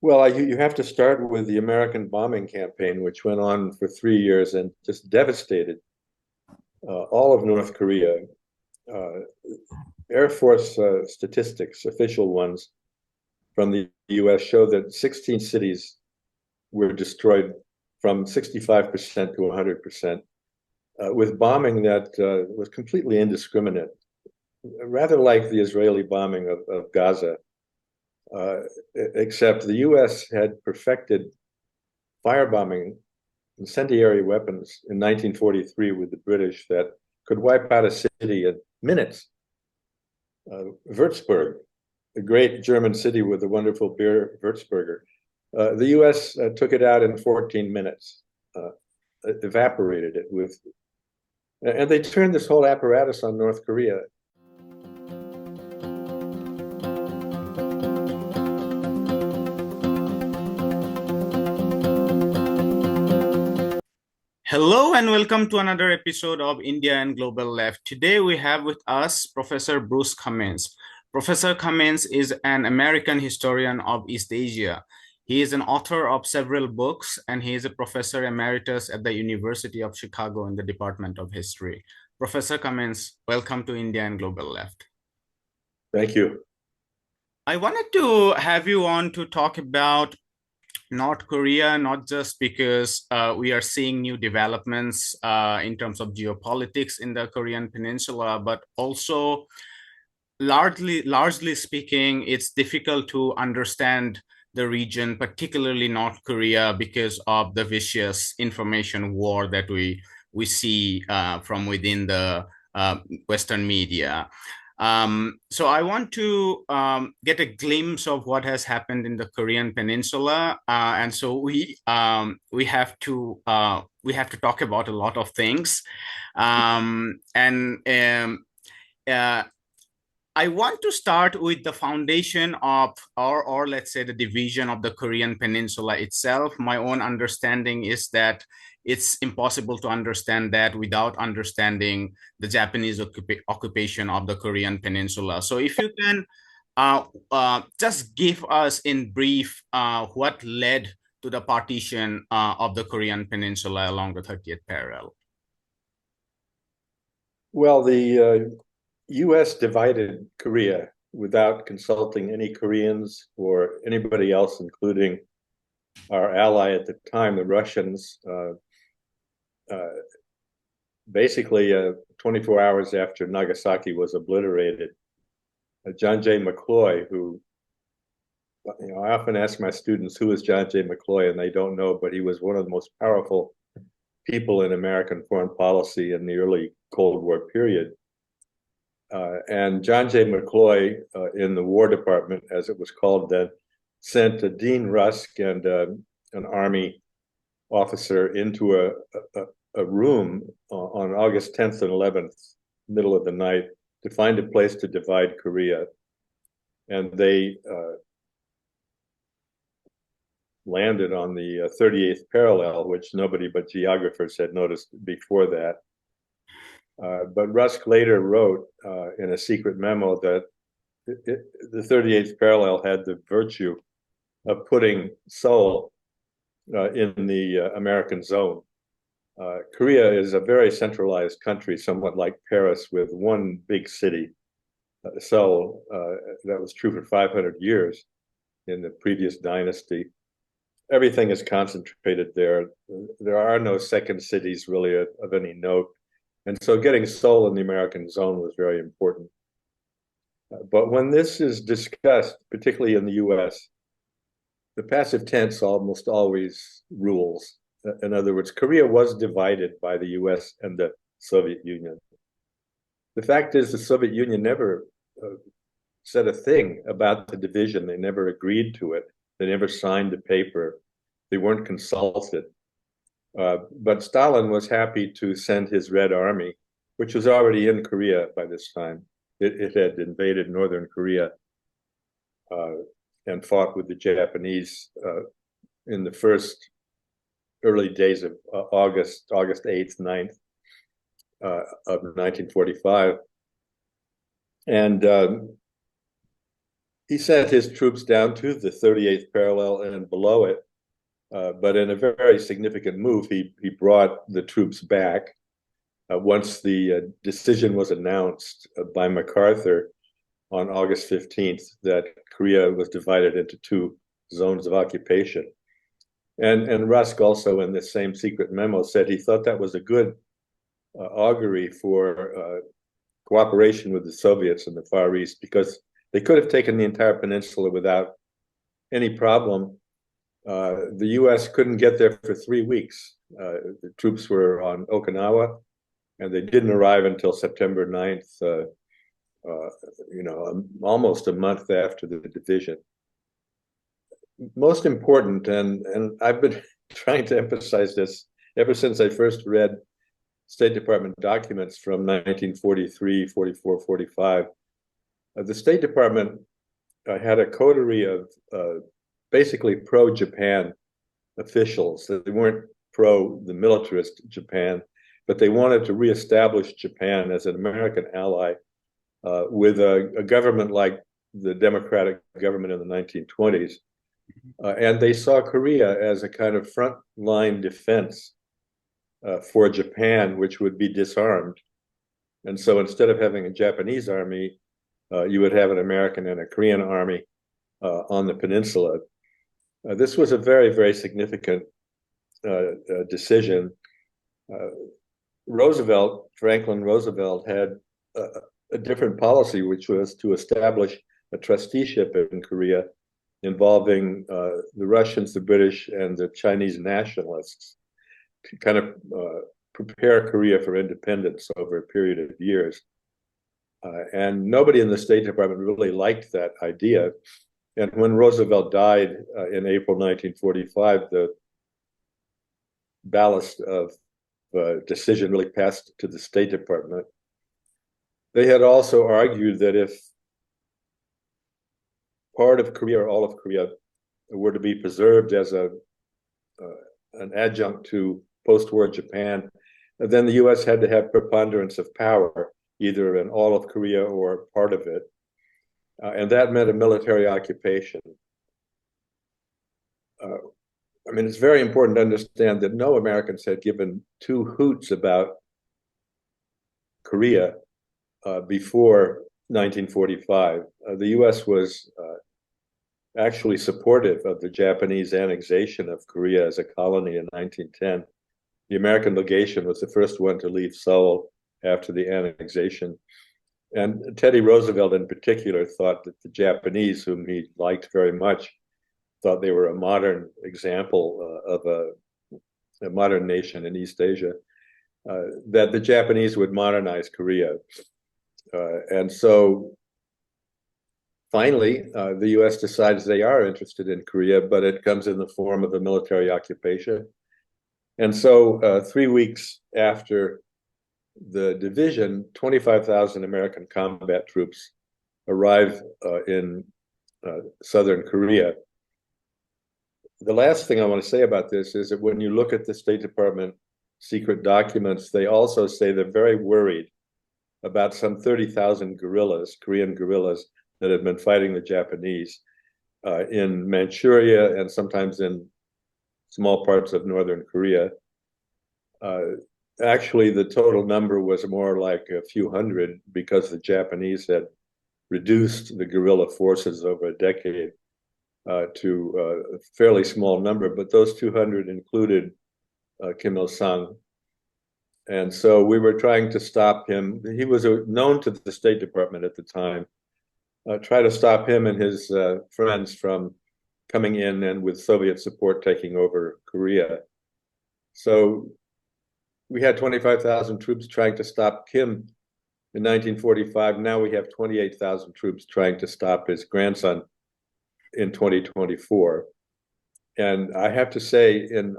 Well, you have to start with the American bombing campaign, which went on for 3 years and just devastated all of North Korea. Uh, Air Force statistics, official ones from the U.S., show that 16 cities were destroyed from 65% to 100%, with bombing that was completely indiscriminate, rather like the Israeli bombing of Gaza, uh, except the U.S. had perfected firebombing incendiary weapons in 1943 with the British that could wipe out a city in minutes. Würzburg, a great German city with a wonderful beer, Würzburger. The U.S. Took it out in 14 minutes, evaporated it with, and they turned this whole apparatus on North Korea. Hello and welcome to another episode of India and Global Left. Today we have with us Professor Bruce Cumings. Professor Cumings is an American historian of East Asia. He is an author of several books and he is a professor emeritus at the University of Chicago in the Department of History. Professor Cumings, welcome to India and Global Left. Thank you. I wanted to have you on to talk about North Korea, not just because we are seeing new developments in terms of geopolitics in the Korean Peninsula, but also largely speaking, it's difficult to understand the region, particularly North Korea, because of the vicious information war that we see from within the Western media. So I want to get a glimpse of what has happened in the Korean Peninsula, and so we have to talk about a lot of things, I want to start with the foundation of, or let's say the division of the Korean Peninsula itself. My own understanding is that it's impossible to understand that without understanding the Japanese occupation of the Korean Peninsula. So if you can just give us in brief what led to the partition of the Korean Peninsula along the 30th parallel. Well, the U.S. divided Korea without consulting any Koreans or anybody else, including our ally at the time, the Russians. Basically, 24 hours after Nagasaki was obliterated, John J. McCloy, who, I often ask my students, who is John J. McCloy, and they don't know, but he was one of the most powerful people in American foreign policy in the early Cold War period. And John J. McCloy, in the War Department, as it was called then, sent Dean Rusk and an Army officer into a room on August 10th and 11th, middle of the night, to find a place to divide Korea. And they landed on the 38th parallel, which nobody but geographers had noticed before that. But Rusk later wrote in a secret memo that the 38th parallel had the virtue of putting Seoul in the American zone. Korea is a very centralized country, somewhat like Paris, with one big city, Seoul. That was true for 500 years in the previous dynasty. Everything is concentrated there. There are no second cities really of any note. And so getting Seoul in the American zone was very important. But when this is discussed, particularly in the US, the passive tense almost always rules. In other words, Korea was divided by the US and the Soviet Union. The fact is, the Soviet Union never said a thing about the division. They never agreed to it. They never signed the paper. They weren't consulted. But Stalin was happy to send his Red Army, which was already in Korea by this time. It had invaded northern Korea and fought with the Japanese in the first early days of August 8th, 9th of 1945. And he sent his troops down to the 38th parallel and below it. But in a very significant move, he brought the troops back once the decision was announced by MacArthur on August 15th that Korea was divided into two zones of occupation. And Rusk also, in this same secret memo, said he thought that was a good augury for cooperation with the Soviets in the Far East, because they could have taken the entire peninsula without any problem. The U.S. couldn't get there for 3 weeks. The troops were on Okinawa, and they didn't arrive until September 9th, almost a month after the division. Most important, and I've been trying to emphasize this ever since I first read State Department documents from 1943, 44, 45. The State Department had a coterie of basically pro-Japan officials. They weren't pro the militarist Japan, but they wanted to reestablish Japan as an American ally with a government like the democratic government in the 1920s. And they saw Korea as a kind of frontline defense for Japan, which would be disarmed. And so instead of having a Japanese army, you would have an American and a Korean army on the peninsula. This was a very, very significant decision. Franklin Roosevelt, had a different policy, which was to establish a trusteeship in Korea involving the Russians, the British, and the Chinese nationalists to kind of prepare Korea for independence over a period of years. And nobody in the State Department really liked that idea. And when Roosevelt died in April 1945, the ballast of decision really passed to the State Department. They had also argued that if part of Korea or all of Korea were to be preserved as an adjunct to post-war Japan, then the U.S. had to have preponderance of power, either in all of Korea or part of it. And that meant a military occupation. It's very important to understand that no Americans had given two hoots about Korea before 1945. The U.S. was actually supportive of the Japanese annexation of Korea as a colony in 1910. The American legation was the first one to leave Seoul after the annexation. And Teddy Roosevelt in particular thought that the Japanese, whom he liked very much, thought they were a modern example of a modern nation in East Asia, that the Japanese would modernize Korea. And so finally, the U.S. decides they are interested in Korea, but it comes in the form of a military occupation. And so 3 weeks after the division, 25,000 American combat troops arrive in southern Korea. The last thing I want to say about this is that when you look at the State Department secret documents, they also say they're very worried about some 30,000 guerrillas, Korean guerrillas, that had been fighting the Japanese in Manchuria and sometimes in small parts of northern Korea. Actually, the total number was more like a few hundred, because the Japanese had reduced the guerrilla forces over a decade to a fairly small number, but those 200 included Kim Il-sung. And so we were trying to stop him. He was known to the State Department at the time, try to stop him and his friends from coming in and with Soviet support taking over Korea. So we had 25,000 troops trying to stop Kim in 1945. Now we have 28,000 troops trying to stop his grandson in 2024. And I have to say, in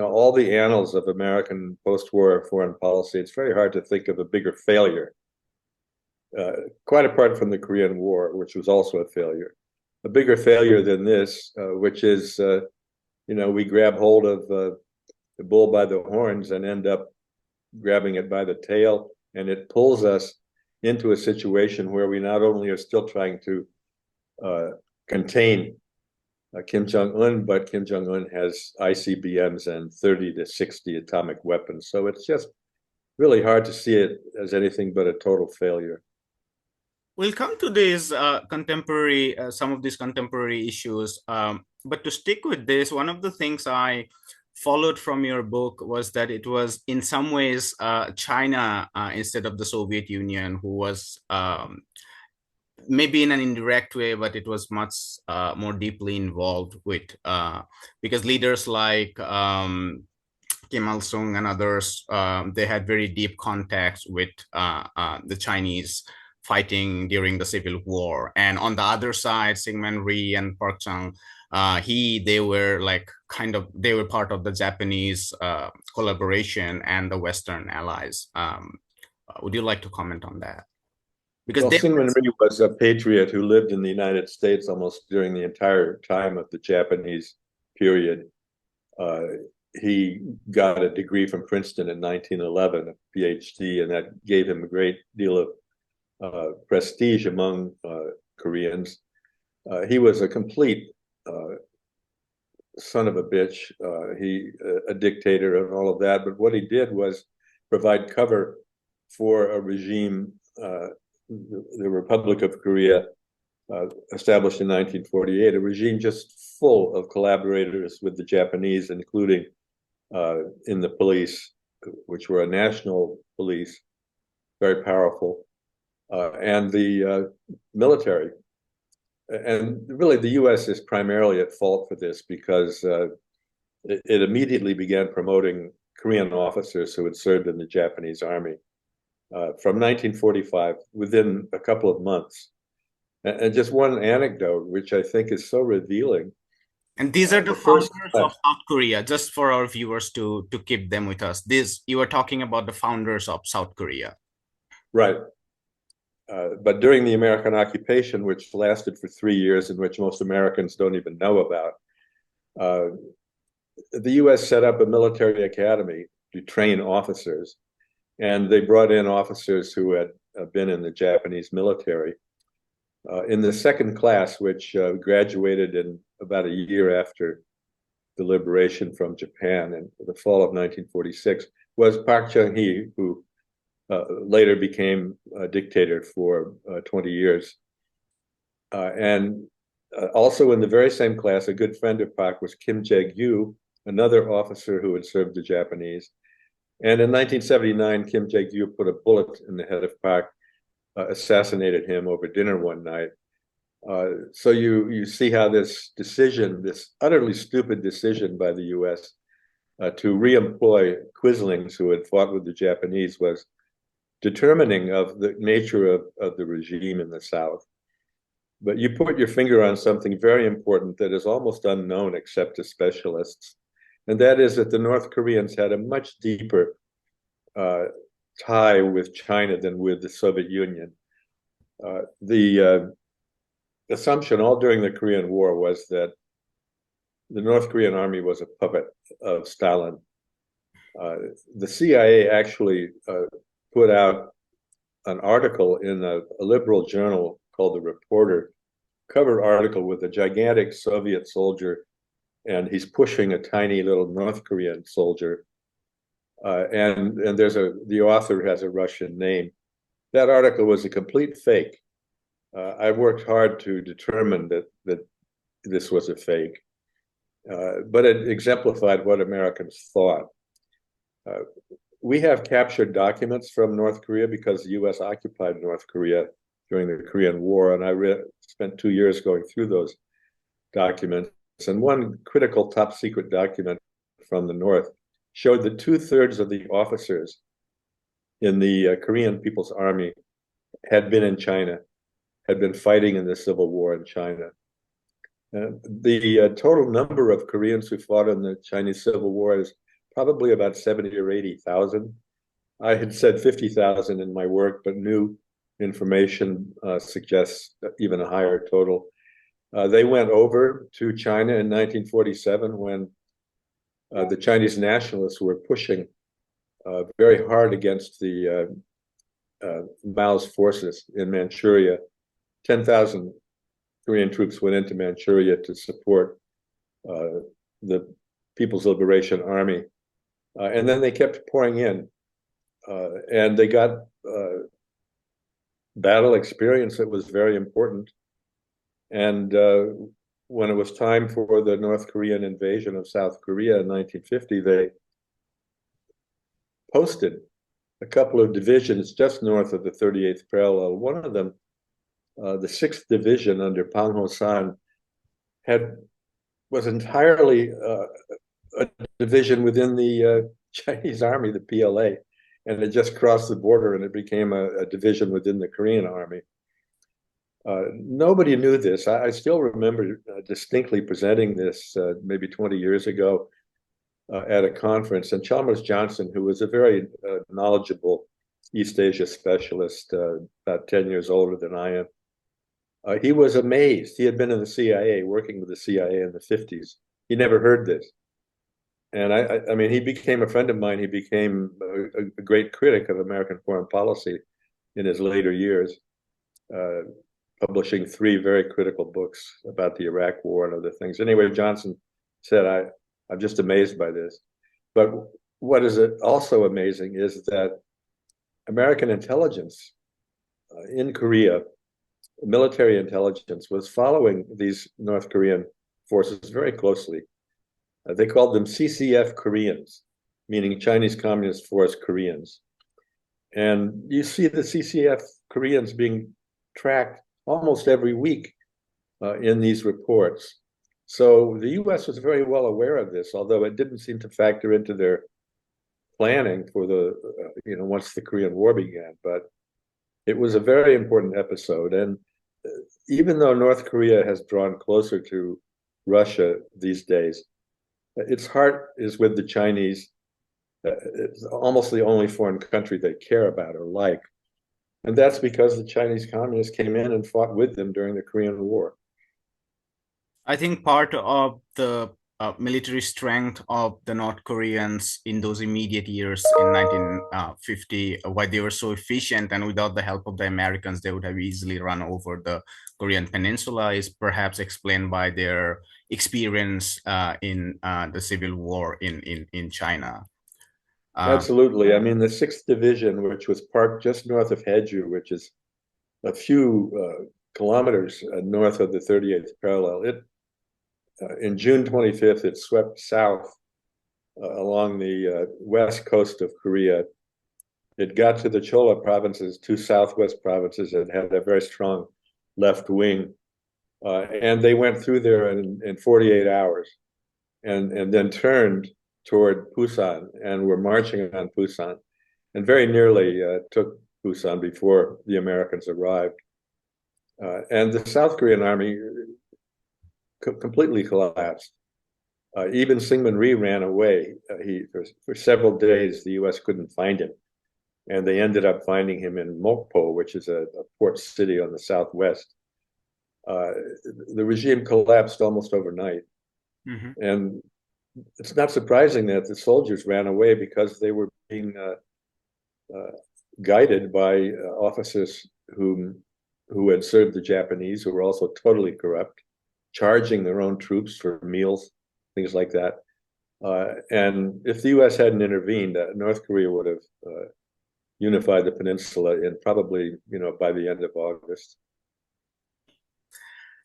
all the annals of American post-war foreign policy, it's very hard to think of a bigger failure, quite apart from the Korean War, which was also a failure. A bigger failure than this, which is, we grab hold of the bull by the horns and end up grabbing it by the tail, and it pulls us into a situation where we not only are still trying to contain Kim Jong-un, but Kim Jong-un has ICBMs and 30 to 60 atomic weapons. So it's just really hard to see it as anything but a total failure. We'll come to these contemporary, some of these contemporary issues. But to stick with this, one of the things I followed from your book was that it was in some ways China instead of the Soviet Union who was maybe in an indirect way, but it was much more deeply involved with because leaders like Kim Il Sung and others, they had very deep contacts with the Chinese fighting during the Civil War. And on the other side, Syngman Rhee and Park Chung, they were like they were part of the Japanese collaboration and the Western allies. Would you like to comment on that? Because Syngman Rhee was a patriot who lived in the United States almost during the entire time of the Japanese period. He got a degree from Princeton in 1911, a PhD, and that gave him a great deal of prestige among Koreans. He was a complete son of a bitch, a dictator and all of that. But what he did was provide cover for a regime, the Republic of Korea, established in 1948, a regime just full of collaborators with the Japanese, including in the police, which were a national police, very powerful, and the military. And really, the U.S. is primarily at fault for this because it immediately began promoting Korean officers who had served in the Japanese army from 1945, within a couple of months. And just one anecdote, which I think is so revealing. And these are the founders of South Korea, just for our viewers to keep them with us. You are talking about the founders of South Korea. Right. But during the American occupation, which lasted for 3 years, in which most Americans don't even know about, the U.S. set up a military academy to train officers. And they brought in officers who had been in the Japanese military. In the second class, which graduated in about a year after the liberation from Japan in the fall of 1946, was Park Chung-hee, who later became a dictator for 20 years. And also in the very same class, a good friend of Park was Kim Jae-gyu, another officer who had served the Japanese. And in 1979, Kim Jae-gyu put a bullet in the head of Park, assassinated him over dinner one night. So you see how this decision, this utterly stupid decision by the U.S. To re-employ Quislings who had fought with the Japanese, was determining of the nature of the regime in the South. But you put your finger on something very important that is almost unknown except to specialists, and that is that the North Koreans had a much deeper tie with China than with the Soviet Union. The assumption all during the Korean War was that the North Korean army was a puppet of Stalin. The CIA actually put out an article in a liberal journal called The Reporter, cover article with a gigantic Soviet soldier, and he's pushing a tiny little North Korean soldier. And the author has a Russian name. That article was a complete fake. I worked hard to determine that this was a fake, but it exemplified what Americans thought. We have captured documents from North Korea because the U.S. occupied North Korea during the Korean War, and I spent 2 years going through those documents. And one critical top secret document from the North showed that 2/3 of the officers in the Korean People's Army had been in China, had been fighting in the Civil War in China. The total number of Koreans who fought in the Chinese Civil War is probably about 70 or 80,000. I had said 50,000 in my work, but new information suggests even a higher total. They went over to China in 1947 when the Chinese nationalists were pushing very hard against the Mao's forces in Manchuria. 10,000 Korean troops went into Manchuria to support the People's Liberation Army. And then they kept pouring in, and they got battle experience that was very important. And when it was time for the North Korean invasion of South Korea in 1950, they posted a couple of divisions just north of the 38th parallel. One of them, the 6th Division under Pang Ho-san, was entirely a division within the Chinese army, the PLA, and it just crossed the border and it became a division within the Korean army. Nobody knew this. I still remember distinctly presenting this maybe 20 years ago at a conference, and Chalmers Johnson, who was a very knowledgeable East Asia specialist, about 10 years older than I am, he was amazed. He had been in the CIA, working with the CIA in the 50s. He never heard this. And I mean, he became a friend of mine. He became a great critic of American foreign policy in his later years, publishing 3 very critical books about the Iraq War and other things. Anyway, Johnson said, I'm just amazed by this. But what is also amazing is that American intelligence in Korea, military intelligence, was following these North Korean forces very closely. They called them CCF Koreans, meaning Chinese Communist Force Koreans. And you see the CCF Koreans being tracked almost every week in these reports. So the US was very well aware of this, although it didn't seem to factor into their planning for the, once the Korean War began. But it was a very important episode. And even though North Korea has drawn closer to Russia these days, its heart is with the Chinese. It's almost the only foreign country they care about or like. And that's because the Chinese communists came in and fought with them during the Korean War. I think part of the military strength of the North Koreans in those immediate years in 1950, why they were so efficient, and without the help of the Americans, they would have easily run over the Korean Peninsula, is perhaps explained by their experience in the Civil War in China. Absolutely. I mean, the 6th Division, which was parked just north of Haeju, which is a few kilometers north of the 38th parallel, in June 25th, it swept south along the west coast of Korea. It got to the Chola provinces, 2 southwest provinces, and had a very strong left wing. And they went through there in 48 hours and then turned toward Busan and were marching on Busan and very nearly took Busan before the Americans arrived. And the South Korean army completely collapsed. Even Syngman Rhee ran away. For several days, the U.S. couldn't find him. And they ended up finding him in Mokpo, which is a port city on the southwest. The regime collapsed almost overnight. Mm-hmm. And it's not surprising that the soldiers ran away, because they were being guided by officers who had served the Japanese, who were also totally corrupt, charging their own troops for meals, things like that. And if the U.S. hadn't intervened, North Korea would have unified the peninsula in probably, by the end of August.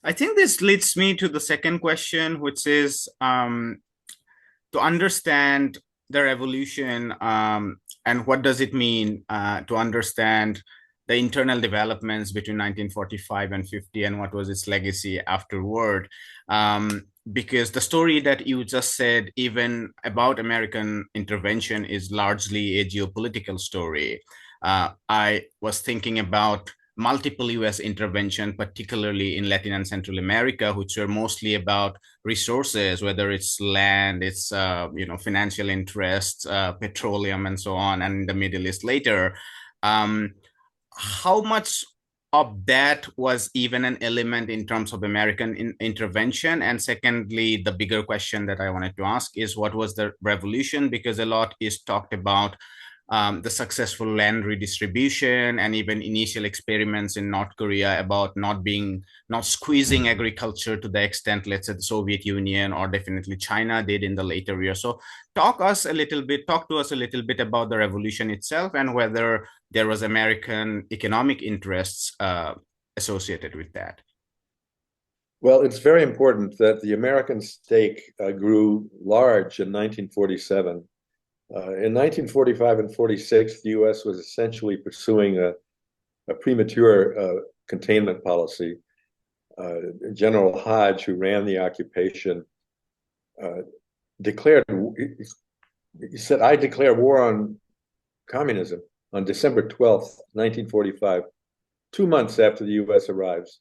I think this leads me to the second question, which is to understand the revolution and what does it mean to understand the internal developments between 1945 and 50 and what was its legacy afterward. Because the story that you just said, even about American intervention, is largely a geopolitical story. I was thinking about multiple US intervention, particularly in Latin and Central America, which are mostly about resources, whether it's land, it's financial interests, petroleum, and so on, and in the Middle East later. How much of that was even an element in terms of American intervention? And secondly, the bigger question that I wanted to ask is, what was the revolution? Because a lot is talked about the successful land redistribution and even initial experiments in North Korea about not squeezing agriculture to the extent, let's say, the Soviet Union or definitely China did in the later years. So talk to us a little bit about the revolution itself and whether there was American economic interests associated with that. Well, it's very important that the American stake grew large in 1947. In 1945 and 46, the U.S. was essentially pursuing a premature containment policy. General Hodge, who ran the occupation, he said, "I declare war on communism" on December 12th, 1945, 2 months after the U.S. arrives.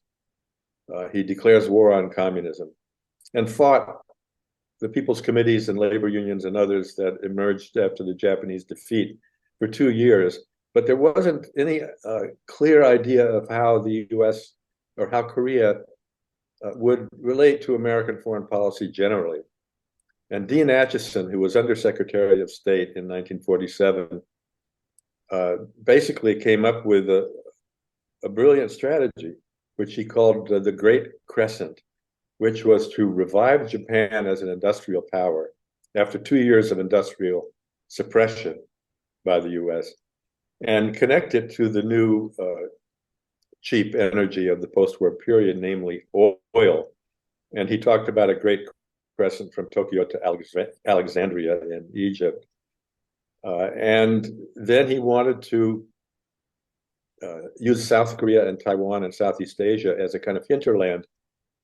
He declares war on communism and fought the people's committees and labor unions and others that emerged after the Japanese defeat for 2 years. But there wasn't any clear idea of how the U.S. or how Korea would relate to American foreign policy generally. And Dean Acheson, who was Undersecretary of State in 1947, basically came up with a brilliant strategy, which he called the Great Crescent, which was to revive Japan as an industrial power after 2 years of industrial suppression by the U.S. and connect it to the new cheap energy of the post-war period, namely oil. And he talked about a Great Crescent from Tokyo to Alexandria in Egypt. And then he wanted to use South Korea and Taiwan and Southeast Asia as a kind of hinterland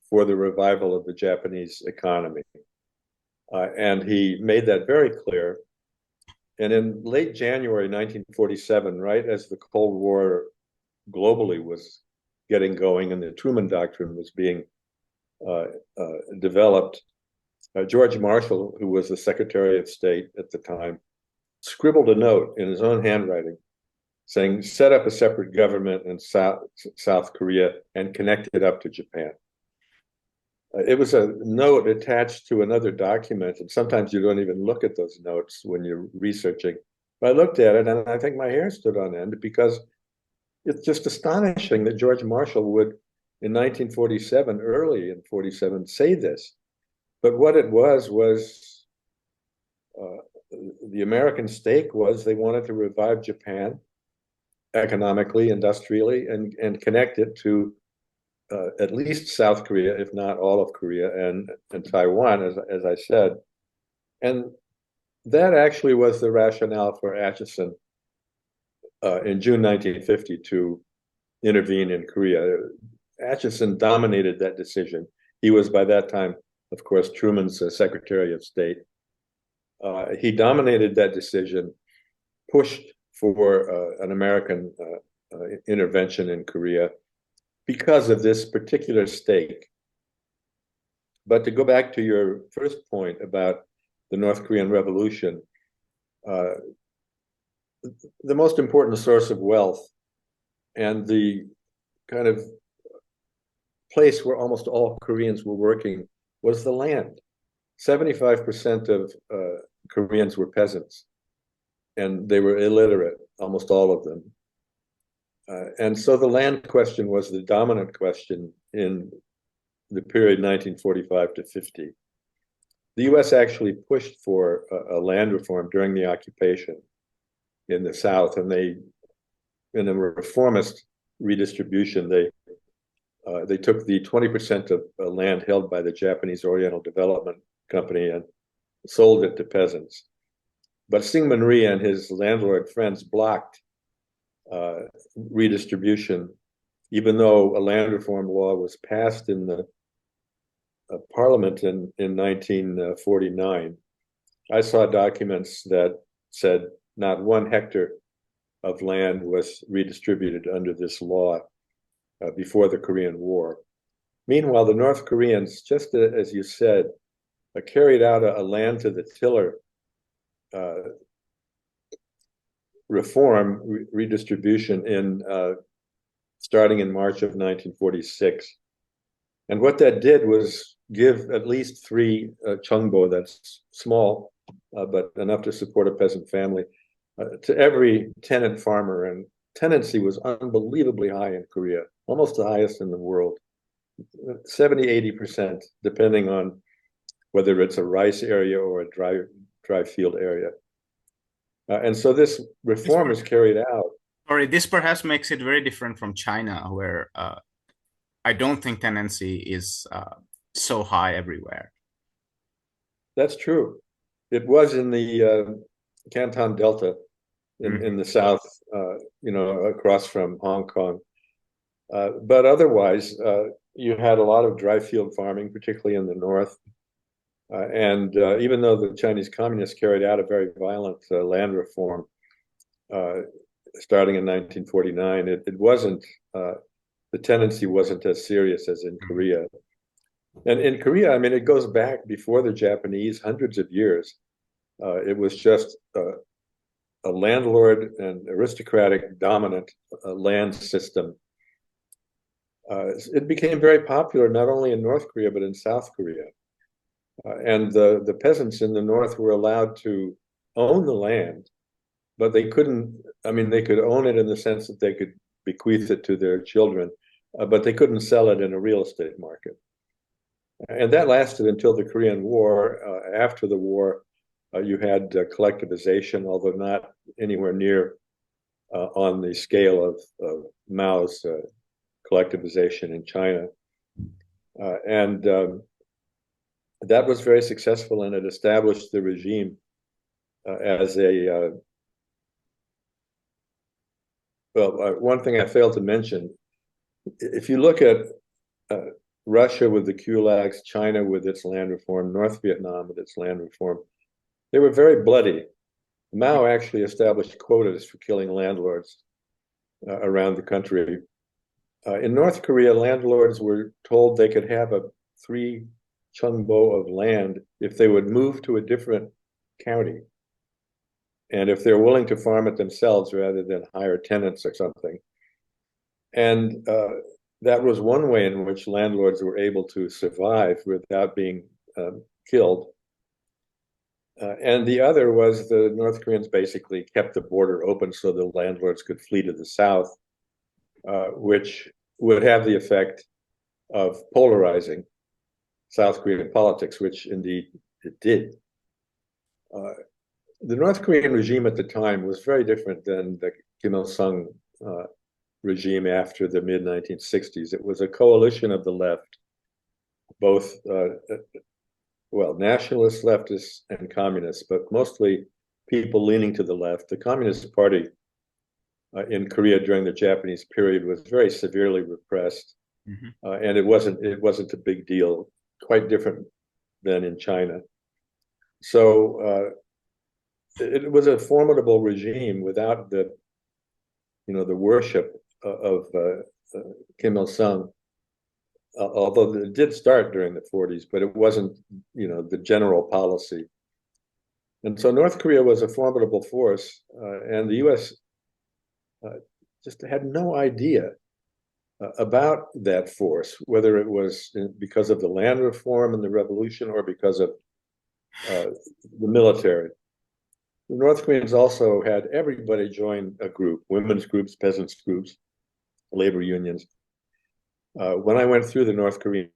for the revival of the Japanese economy. And he made that very clear. And in late January 1947, right as the Cold War globally was getting going and the Truman Doctrine was being developed, George Marshall, who was the Secretary of State at the time, scribbled a note in his own handwriting saying, set up a separate government in South Korea and connect it up to Japan. It was a note attached to another document, and sometimes you don't even look at those notes when you're researching. But I looked at it, and I think my hair stood on end because it's just astonishing that George Marshall would, in 1947, early in 47, say this. But what it was the American stake was they wanted to revive Japan economically, industrially, and connect it to at least South Korea, if not all of Korea, and Taiwan, as I said. And that actually was the rationale for Acheson in June 1950 to intervene in Korea. Acheson dominated that decision. He was, by that time, of course, Truman's Secretary of State. He dominated that decision, pushed for an American intervention in Korea because of this particular stake. But to go back to your first point about the North Korean Revolution, the most important source of wealth and the kind of place where almost all Koreans were working was the land. 75% of Koreans were peasants, and they were illiterate, almost all of them. And so the land question was the dominant question in the period 1945 to 50. The U.S. actually pushed for a land reform during the occupation in the South, and in a reformist redistribution, they took the 20% of land held by the Japanese Oriental Development Company and sold it to peasants. But Syngman Rhee and his landlord friends blocked redistribution, even though a land reform law was passed in the parliament in 1949. I saw documents that said not 1 hectare of land was redistributed under this law before the Korean War. Meanwhile, the North Koreans, just as you said, carried out a land to the tiller reform redistribution starting in March of 1946. And what that did was give at least 3 chungbo, that's small, but enough to support a peasant family, to every tenant farmer, and tenancy was unbelievably high in Korea, almost the highest in the world, 70–80%, depending on whether it's a rice area or a dry field area. And so this reform is carried out. Sorry, this perhaps makes it very different from China, where I don't think tenancy is so high everywhere. That's true. It was in the Canton Delta in the south, across from Hong Kong. But otherwise, you had a lot of dry field farming, particularly in the north. And even though the Chinese communists carried out a very violent land reform starting in 1949, it wasn't, the tendency wasn't as serious as in Korea. And in Korea, I mean, it goes back before the Japanese, hundreds of years. It was just a landlord and aristocratic dominant land system. It became very popular not only in North Korea, but in South Korea. And the peasants in the north were allowed to own the land, but they couldn't, I mean, they could own it in the sense that they could bequeath it to their children, but they couldn't sell it in a real estate market. And that lasted until the Korean War. After the war, you had collectivization, although not anywhere near on the scale of Mao's collectivization in China. And that was very successful, and it established the regime as a one thing I failed to mention, if you look at Russia with the kulaks, China with its land reform, North Vietnam with its land reform, they were very bloody. Mao actually established quotas for killing landlords around the country. In North Korea, landlords were told they could have a 3 chungbo of land if they would move to a different county, and if they're willing to farm it themselves rather than hire tenants or something. And that was one way in which landlords were able to survive without being killed. And the other was the North Koreans basically kept the border open so the landlords could flee to the south, which would have the effect of polarizing South Korean politics, which indeed it did. The North Korean regime at the time was very different than the Kim Il-sung regime after the mid-1960s. It was a coalition of the left, both, nationalist, leftists, and communists, but mostly people leaning to the left. The Communist Party in Korea during the Japanese period was very severely repressed, and it wasn't a big deal, quite different than in China. So it was a formidable regime without the worship of Kim Il-sung, although it did start during the 40s, but it wasn't, the general policy. And so North Korea was a formidable force, and the U.S. Just had no idea about that force, whether it was because of the land reform and the revolution or because of the military. The North Koreans also had everybody join a group, women's groups, peasants groups, labor unions. When I went through the North Korean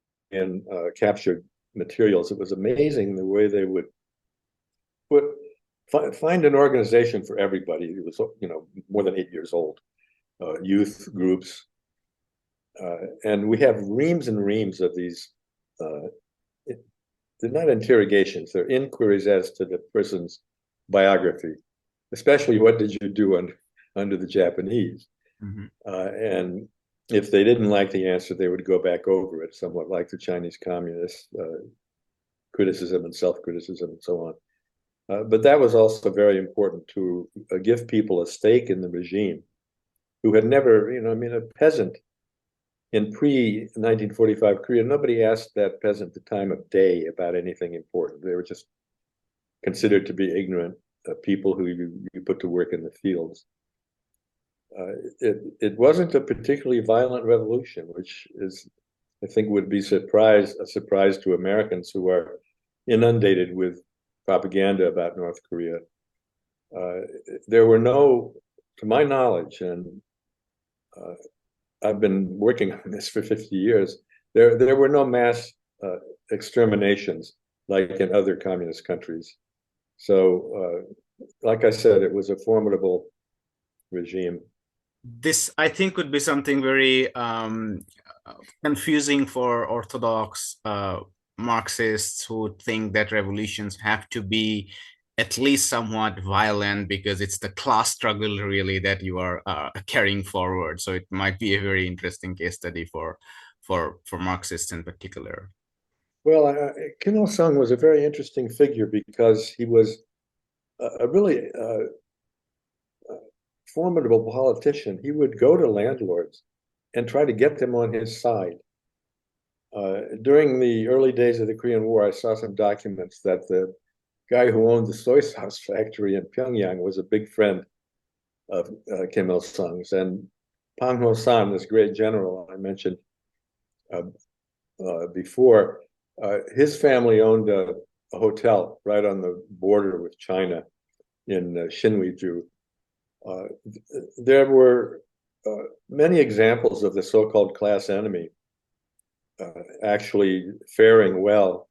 captured materials, it was amazing the way they would find an organization for everybody. It was, more than 8 years old, youth groups. And we have reams and reams of these, they're not interrogations, they're inquiries as to the person's biography, especially what did you do under the Japanese. And if they didn't like the answer, they would go back over it, somewhat like the Chinese communists, criticism and self-criticism and so on. But that was also very important to give people a stake in the regime who had never, a peasant in pre-1945 Korea, nobody asked that peasant the time of day about anything important. They were just considered to be ignorant people who you put to work in the fields. It wasn't a particularly violent revolution, which is, I think, would be a surprise to Americans who are inundated with propaganda about North Korea. Uh, there were no, to my knowledge, and uh, I've been working on this for 50 years, there were no mass exterminations like in other communist countries. So, like I said, it was a formidable regime. This, I think, could be something very confusing for Orthodox Marxists who think that revolutions have to be at least somewhat violent because it's the class struggle really that you are carrying forward. So it might be a very interesting case study for Marxists in particular. Well, Kim Il Sung was a very interesting figure because he was a really formidable politician. He would go to landlords and try to get them on his side. During the early days of the Korean War, I saw some documents that the guy who owned the soy sauce factory in Pyongyang was a big friend of Kim Il Sung's. And Pang Ho San, this great general I mentioned uh, before, his family owned a hotel right on the border with China in Xinhuiju. Uh, there were many examples of the so-called class enemy actually faring well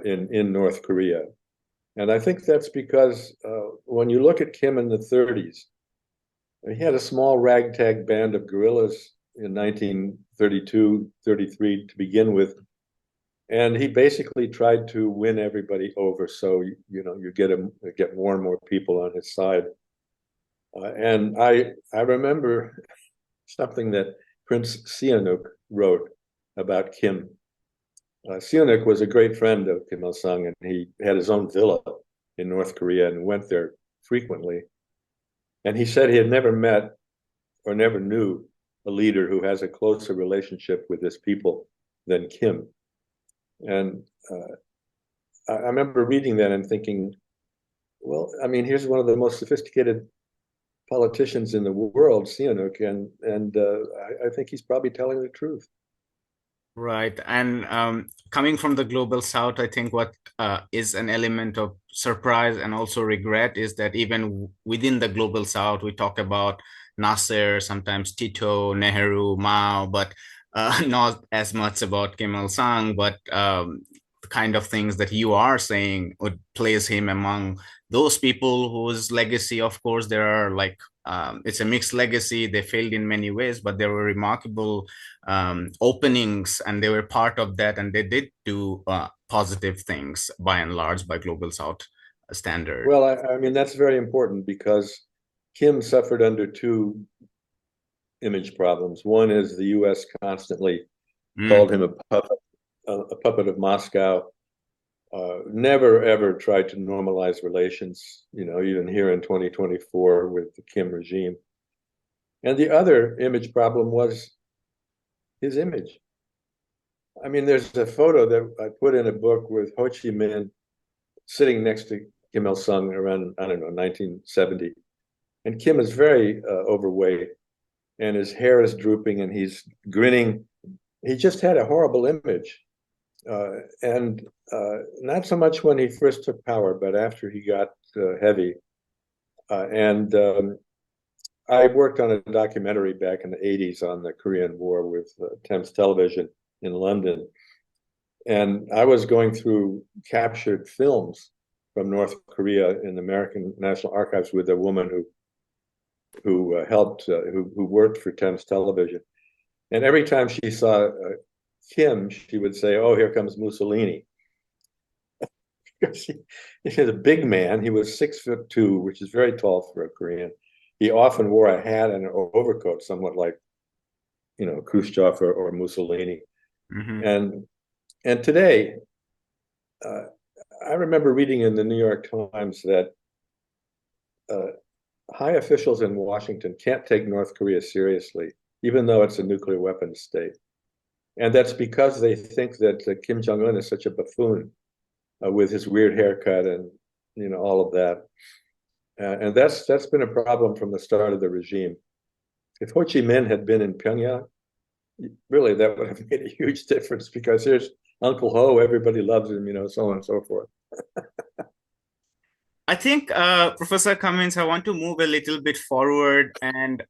in North Korea. And I think that's because when you look at Kim in the 30s, he had a small ragtag band of guerrillas in 1932, 33 to begin with. And he basically tried to win everybody over. So, you get more and more people on his side. And I remember something that Prince Sihanouk wrote about Kim. Sihanouk was a great friend of Kim Il Sung, and he had his own villa in North Korea and went there frequently. And he said he had never met or never knew a leader who has a closer relationship with his people than Kim. And I remember reading that and thinking, well, I mean, here's one of the most sophisticated politicians in the world, Sihanouk, and I think he's probably telling the truth. Right. And coming from the global south, I think what is an element of surprise and also regret is that even within the global south, we talk about Nasser, sometimes Tito, Nehru, Mao, but not as much about Kim Il Sung, but the kind of things that you are saying would place him among those people whose legacy, of course, there are like it's a mixed legacy. They failed in many ways, but there were remarkable openings, and they were part of that, and they did do positive things by and large by global south standard. Well, I mean, that's very important because Kim suffered under two image problems. One is the U.S. constantly called him a puppet of Moscow. Never ever tried to normalize relations, even here in 2024 with the Kim regime. And the other image problem was his image. I mean, there's a photo that I put in a book with Ho Chi Minh sitting next to Kim Il Sung around, I don't know, 1970. And Kim is very overweight, and his hair is drooping, and he's grinning. He just had a horrible image. And not so much when he first took power, but after he got heavy. And I worked on a documentary back in the 80s on the Korean War with Thames Television in London. And I was going through captured films from North Korea in the American National Archives with a woman who helped, who worked for Thames Television. And every time she saw Kim, she would say, "Oh, here comes Mussolini." He's a big man. He was 6'2", which is very tall for a Korean. He often wore a hat and an overcoat, somewhat like, Khrushchev or Mussolini. Mm-hmm. And today, I remember reading in the New York Times that high officials in Washington can't take North Korea seriously, even though it's a nuclear weapons state. And that's because they think that Kim Jong-un is such a buffoon with his weird haircut and all of that. And that's been a problem from the start of the regime. If Ho Chi Minh had been in Pyongyang, really that would have made a huge difference because here's Uncle Ho, everybody loves him, so on and so forth. I think, Professor Cummins, I want to move a little bit forward. And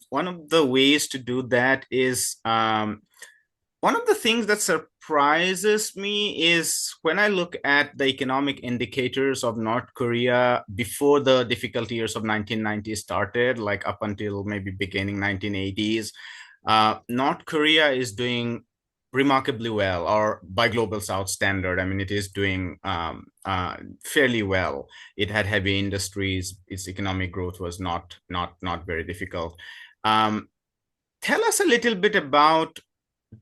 one of the ways to do that is one of the things that surprises me is when I look at the economic indicators of North Korea before the difficult years of 1990 started, like up until maybe beginning 1980s. North Korea is doing remarkably well, or by global south standard, I mean, it is doing fairly well. It had heavy industries. Its economic growth was not very difficult. um, Tell us a little bit about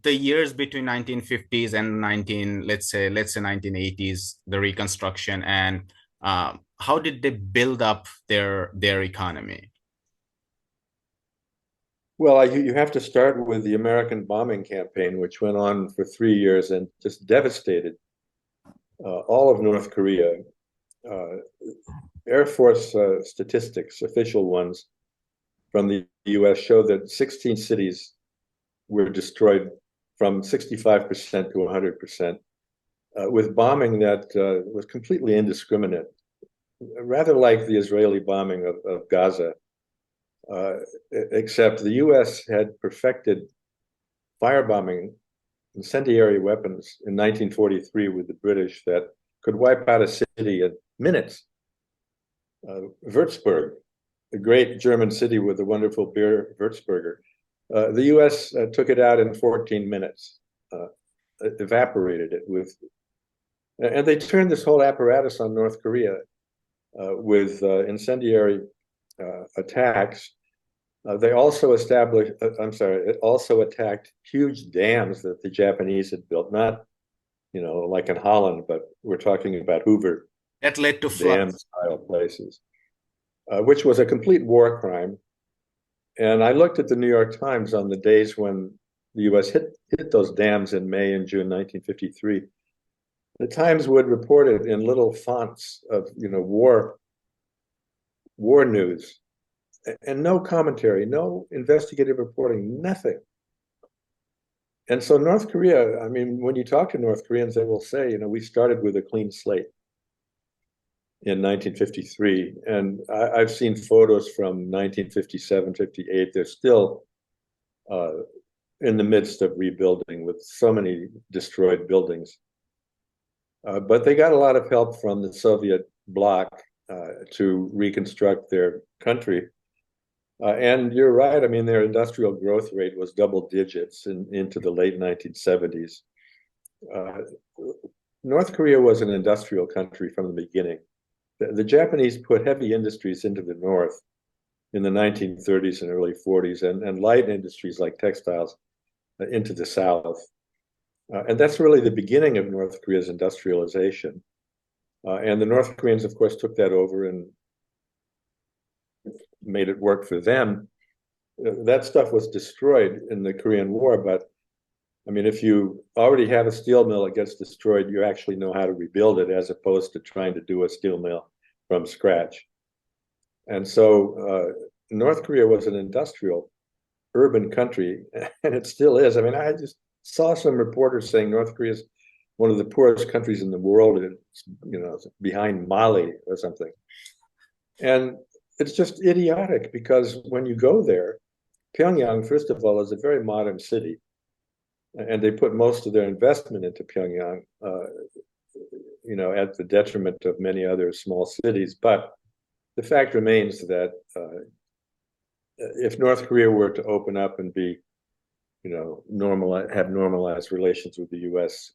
the years between 1950s and 19, let's say 1980s, the reconstruction, and how did they build up their economy? Well, you have to start with the American bombing campaign, which went on for 3 years and just devastated all of North Korea. Uh, Air Force statistics, official ones from the US, show that 16 cities were destroyed from 65% to 100%, with bombing that was completely indiscriminate, rather like the Israeli bombing of Gaza, uh, except the US had perfected firebombing incendiary weapons in 1943 with the British that could wipe out a city in minutes. Würzburg, the great German city with the wonderful beer Würzburger, the US took it out in 14 minutes, evaporated it with, and they turned this whole apparatus on North Korea with incendiary attacks. They also established, it also attacked huge dams that the Japanese had built, not, like in Holland, but we're talking about Hoover That led to Dam floods. style places, which was a complete war crime. And I looked at the New York Times on the days when the US hit those dams in May and June 1953. The Times would report it in little fonts of, war news, and no commentary, no investigative reporting, nothing. And so North Korea, I mean, when you talk to North Koreans, they will say, we started with a clean slate in 1953. And I've seen photos from 1957, 58. They're still in the midst of rebuilding with so many destroyed buildings. But they got a lot of help from the Soviet bloc to reconstruct their country. And you're right. I mean, their industrial growth rate was double digits into the late 1970s. North Korea was an industrial country from the beginning. The Japanese put heavy industries into the north in the 1930s and early 40s, and light industries like textiles into the south. And that's really the beginning of North Korea's industrialization. And the North Koreans, of course, took that over and made it work for them. That stuff was destroyed in the Korean War, but I mean, if you already have a steel mill that gets destroyed, you actually know how to rebuild it, as opposed to trying to do a steel mill from scratch. And so North Korea was an industrial urban country, and it still is. I mean, I just saw some reporters saying North Korea is one of the poorest countries in the world. It's, behind Mali or something. And it's just idiotic, because when you go there, Pyongyang, first of all, is a very modern city, and they put most of their investment into Pyongyang, at the detriment of many other small cities. But the fact remains that if North Korea were to open up and be, have normalized relations with the U.S.,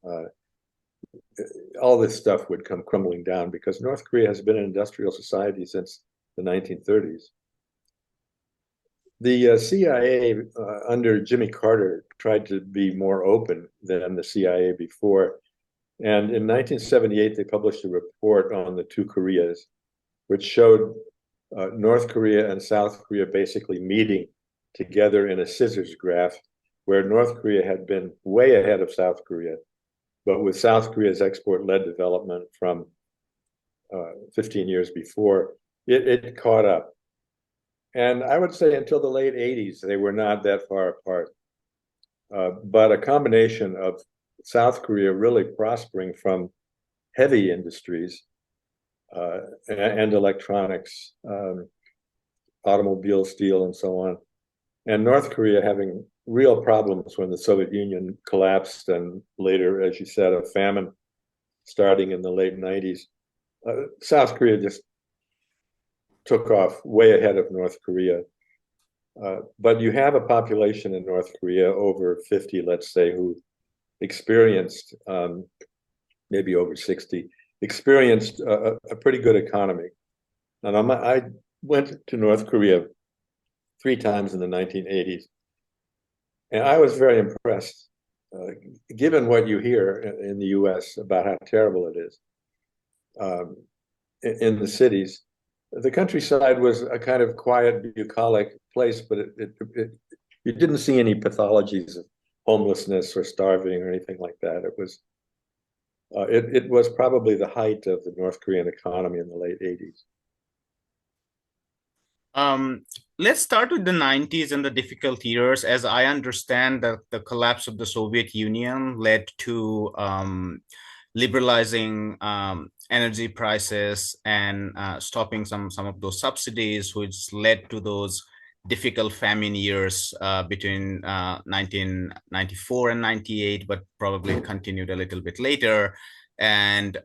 all this stuff would come crumbling down, because North Korea has been an industrial society since the 1930s. The CIA under Jimmy Carter tried to be more open than the CIA before. And in 1978, they published a report on the two Koreas, which showed North Korea and South Korea basically meeting together in a scissors graph, where North Korea had been way ahead of South Korea, but with South Korea's export-led development from 15 years before, it caught up. And I would say until the late 80s, they were not that far apart. But a combination of South Korea really prospering from heavy industries, and electronics, automobile steel, and so on. And North Korea having real problems when the Soviet Union collapsed, and later, as you said, a famine starting in the late 90s. South Korea just took off way ahead of North Korea. But you have a population in North Korea over 50, let's say, who experienced, maybe over 60, experienced a pretty good economy. And I went to North Korea 3 times in the 1980s, and I was very impressed, given what you hear in the US about how terrible it is in the cities. The countryside was a kind of quiet, bucolic place, but you didn't see any pathologies of homelessness or starving or anything like that. It was probably the height of the North Korean economy in the late 80s. Let's start with the 90s and the difficult years. As I understand that the collapse of the Soviet Union led to liberalizing energy prices and stopping some of those subsidies, which led to those difficult famine years between 1994 and 98, but probably continued a little bit later. And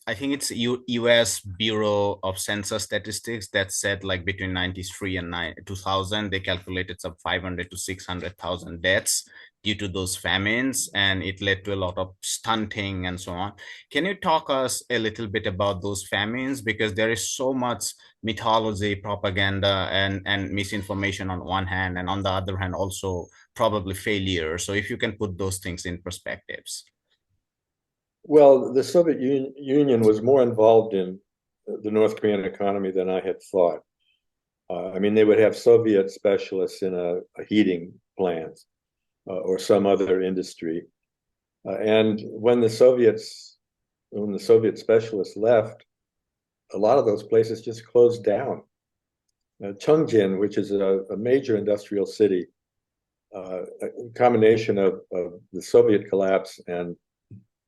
I think it's U.S. Bureau of Census Statistics that said like between 93 and 2000, they calculated some 500 to 600,000 deaths due to those famines, and it led to a lot of stunting and so on. Can you talk us a little bit about those famines? Because there is so much mythology, propaganda, and misinformation on one hand, and on the other hand, also probably failure. So if you can put those things in perspectives. Well, the Soviet Union was more involved in the North Korean economy than I had thought. I mean, they would have Soviet specialists in a heating plant or some other industry. And when the Soviet specialists left, a lot of those places just closed down. Chongjin, which is a major industrial city, a combination of the Soviet collapse and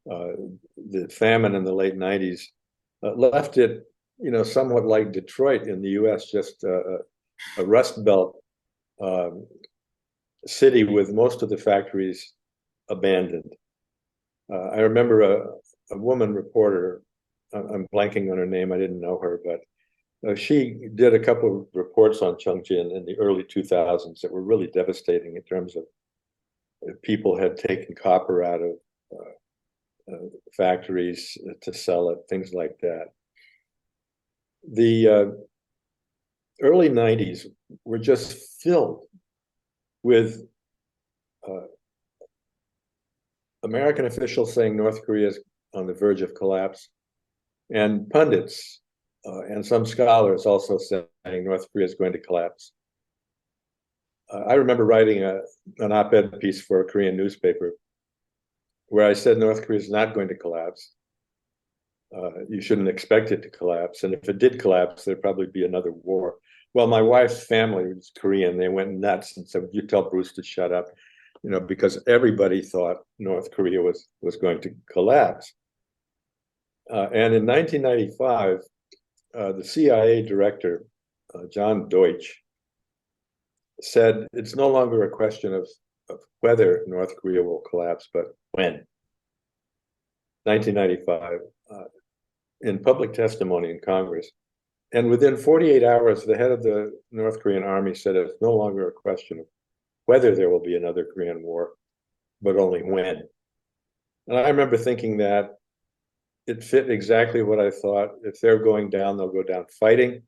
the famine in the late 90s, left it, somewhat like Detroit in the US, just a Rust Belt city with most of the factories abandoned. I remember a woman reporter, I'm blanking on her name, I didn't know her, but she did a couple of reports on Chongjin in the early 2000s that were really devastating in terms of people had taken copper out of factories to sell it, things like that. The early 90s were just filled with American officials saying North Korea is on the verge of collapse, and pundits and some scholars also saying North Korea is going to collapse. I remember writing an op-ed piece for a Korean newspaper where I said North Korea is not going to collapse. You shouldn't expect it to collapse. And if it did collapse, there'd probably be another war. Well, my wife's family was Korean. They went nuts and said, you tell Bruce to shut up, because everybody thought North Korea was going to collapse. And in 1995, the CIA director, John Deutsch, said it's no longer a question of whether North Korea will collapse, but when. 1995, in public testimony in Congress. And within 48 hours, the head of the North Korean army said it's no longer a question of whether there will be another Korean war, but only when. And I remember thinking that it fit exactly what I thought. If they're going down, they'll go down fighting.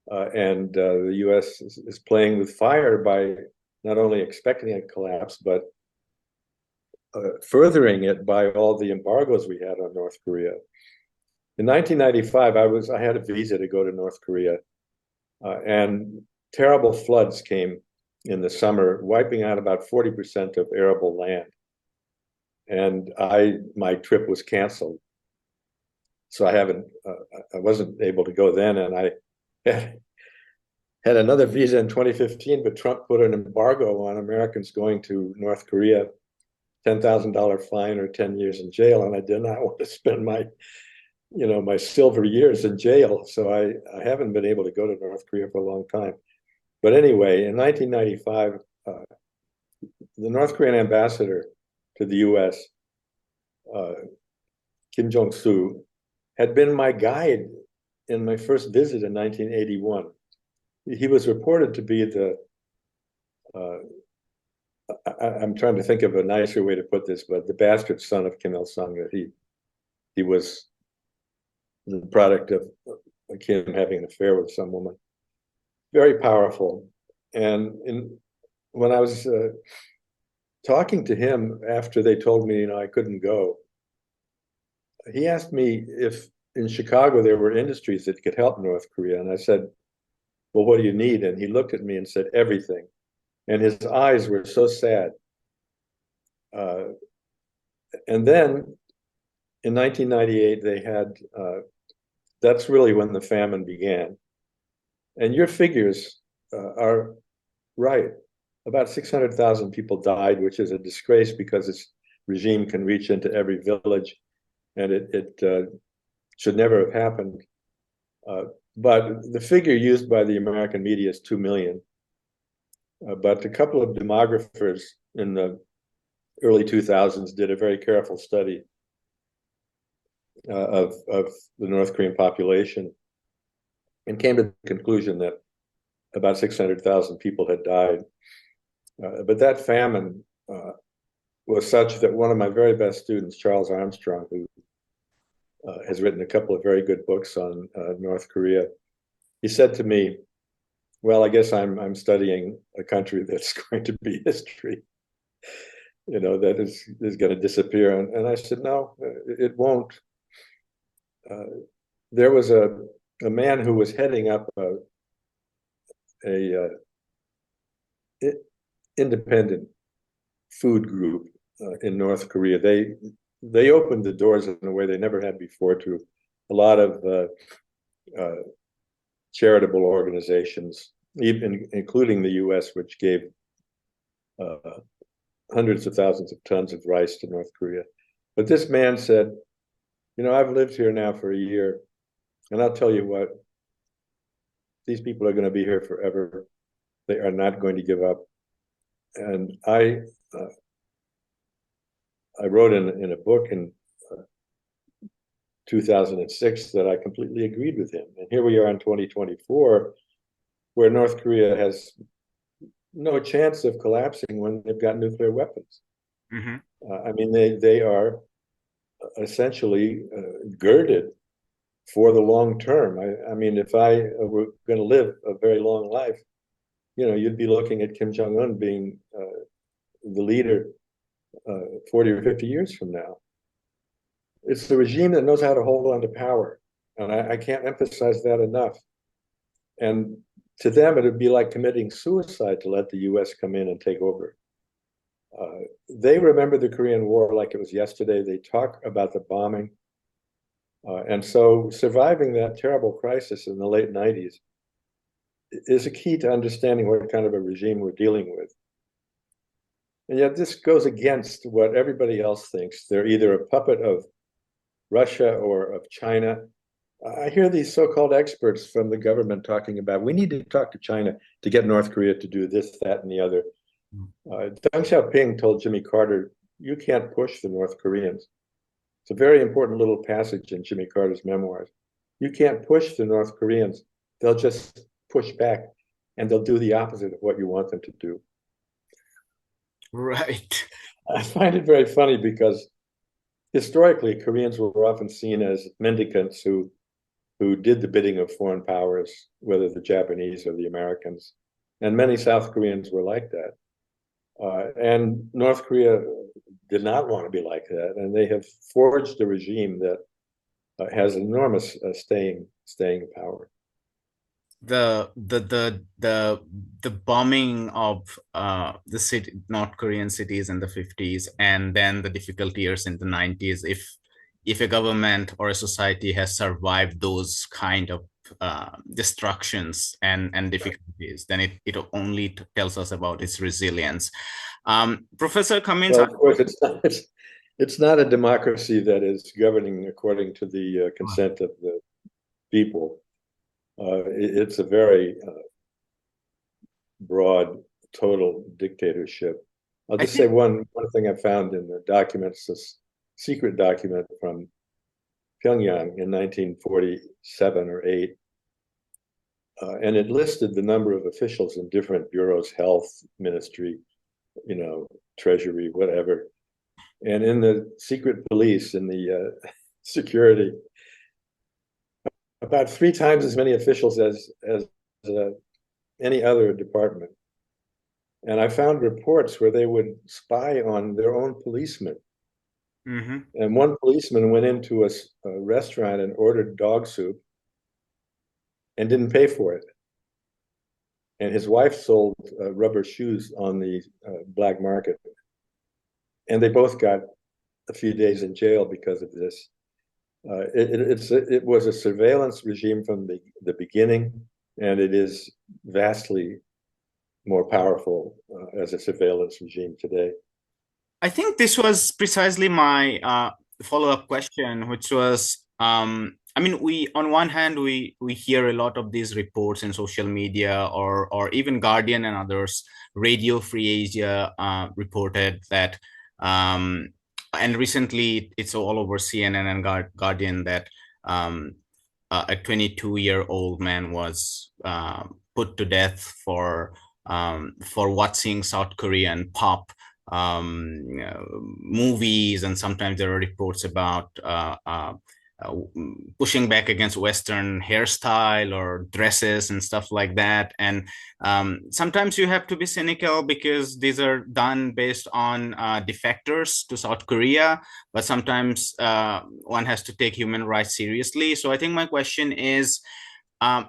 And the US is playing with fire by not only expecting a collapse, but furthering it by all the embargoes we had on North Korea. In 1995, I had a visa to go to North Korea, and terrible floods came in the summer, wiping out about 40% of arable land. And my trip was canceled. So I wasn't able to go then. And I had another visa in 2015, but Trump put an embargo on Americans going to North Korea, $10,000 fine or 10 years in jail. And I did not want to spend my my silver years in jail. So I haven't been able to go to North Korea for a long time. But anyway, in 1995, the North Korean ambassador to the U.S., uh, Kim Jong-soo, had been my guide in my first visit in 1981. He was reported to be uh, I'm trying to think of a nicer way to put this, but the bastard son of Kim Il Sung. That he was the product of Kim having an affair with some woman. Very powerful. And when I was talking to him after they told me, I couldn't go, he asked me if in Chicago there were industries that could help North Korea. And I said, well, what do you need? And he looked at me and said, everything. And his eyes were so sad. And then in 1998, they had, that's really when the famine began. And your figures are right. About 600,000 people died, which is a disgrace because this regime can reach into every village, and it should never have happened. But the figure used by the American media is 2 million. But a couple of demographers in the early 2000s did a very careful study of the North Korean population and came to the conclusion that about 600,000 people had died. But that famine was such that one of my very best students, Charles Armstrong, who has written a couple of very good books on North Korea, he said to me, well, I guess I'm studying a country that's going to be history, that is going to disappear. And I said, no, it won't. There was a man who was heading up a independent food group in North Korea. They opened the doors in a way they never had before to a lot of charitable organizations, even including the U.S., which gave hundreds of thousands of tons of rice to North Korea. But this man said, I've lived here now for a year, and I'll tell you what, these people are going to be here forever. They are not going to give up. And I wrote in a book in 2006 that I completely agreed with him. And here we are in 2024, where North Korea has no chance of collapsing when they've got nuclear weapons. Mm-hmm. I mean, they are essentially girded for the long term. I mean, if I were going to live a very long life, you'd be looking at Kim Jong-un being the leader 40 or 50 years from now. It's the regime that knows how to hold on to power. And I can't emphasize that enough. And to them, it would be like committing suicide to let the U.S. come in and take over. They remember the Korean War like it was yesterday. They talk about the bombing. And so surviving that terrible crisis in the late 90s is a key to understanding what kind of a regime we're dealing with. And yet this goes against what everybody else thinks. They're either a puppet of Russia or of China. I hear these so-called experts from the government talking about, we need to talk to China to get North Korea to do this, that, and the other. Deng Xiaoping told Jimmy Carter, you can't push the North Koreans. It's a very important little passage in Jimmy Carter's memoirs. You can't push the North Koreans. They'll just push back, and they'll do the opposite of what you want them to do. Right. I find it very funny because historically, Koreans were often seen as mendicants who did the bidding of foreign powers, whether the Japanese or the Americans. And many South Koreans were like that. And North Korea did not want to be like that. And they have forged a regime that has enormous staying power. The bombing of the North Korean cities in the 50s, and then the difficult years in the 90s. If a government or a society has survived those kind of destructions and difficulties, then it only tells us about its resilience. Professor Cumings, well, of course, it's not. it's not a democracy that is governing according to the consent of the people. It's a very broad, total dictatorship. I'll I just say think one thing I found in the documents, this secret document from Pyongyang in 1947 or 8, and it listed the number of officials in different bureaus, health, ministry, treasury, whatever. And in the secret police, in the security, about 3 times as many officials as any other department. And I found reports where they would spy on their own policemen. mm-hmm. And one policeman went into a restaurant and ordered dog soup and didn't pay for it. And his wife sold rubber shoes on the black market. And they both got a few days in jail because of this. It was a surveillance regime from the beginning, and it is vastly more powerful as a surveillance regime today. I think this was precisely my follow-up question, which was, I mean, we on one hand we hear a lot of these reports in social media, or even Guardian and others. Radio Free Asia reported that, and recently it's all over CNN and Guardian that a 22-year-old man was put to death for watching South Korean pop movies, and sometimes there are reports about pushing back against Western hairstyle or dresses and stuff like that. And sometimes you have to be cynical because these are done based on defectors to South Korea, but sometimes one has to take human rights seriously. So I think my question is,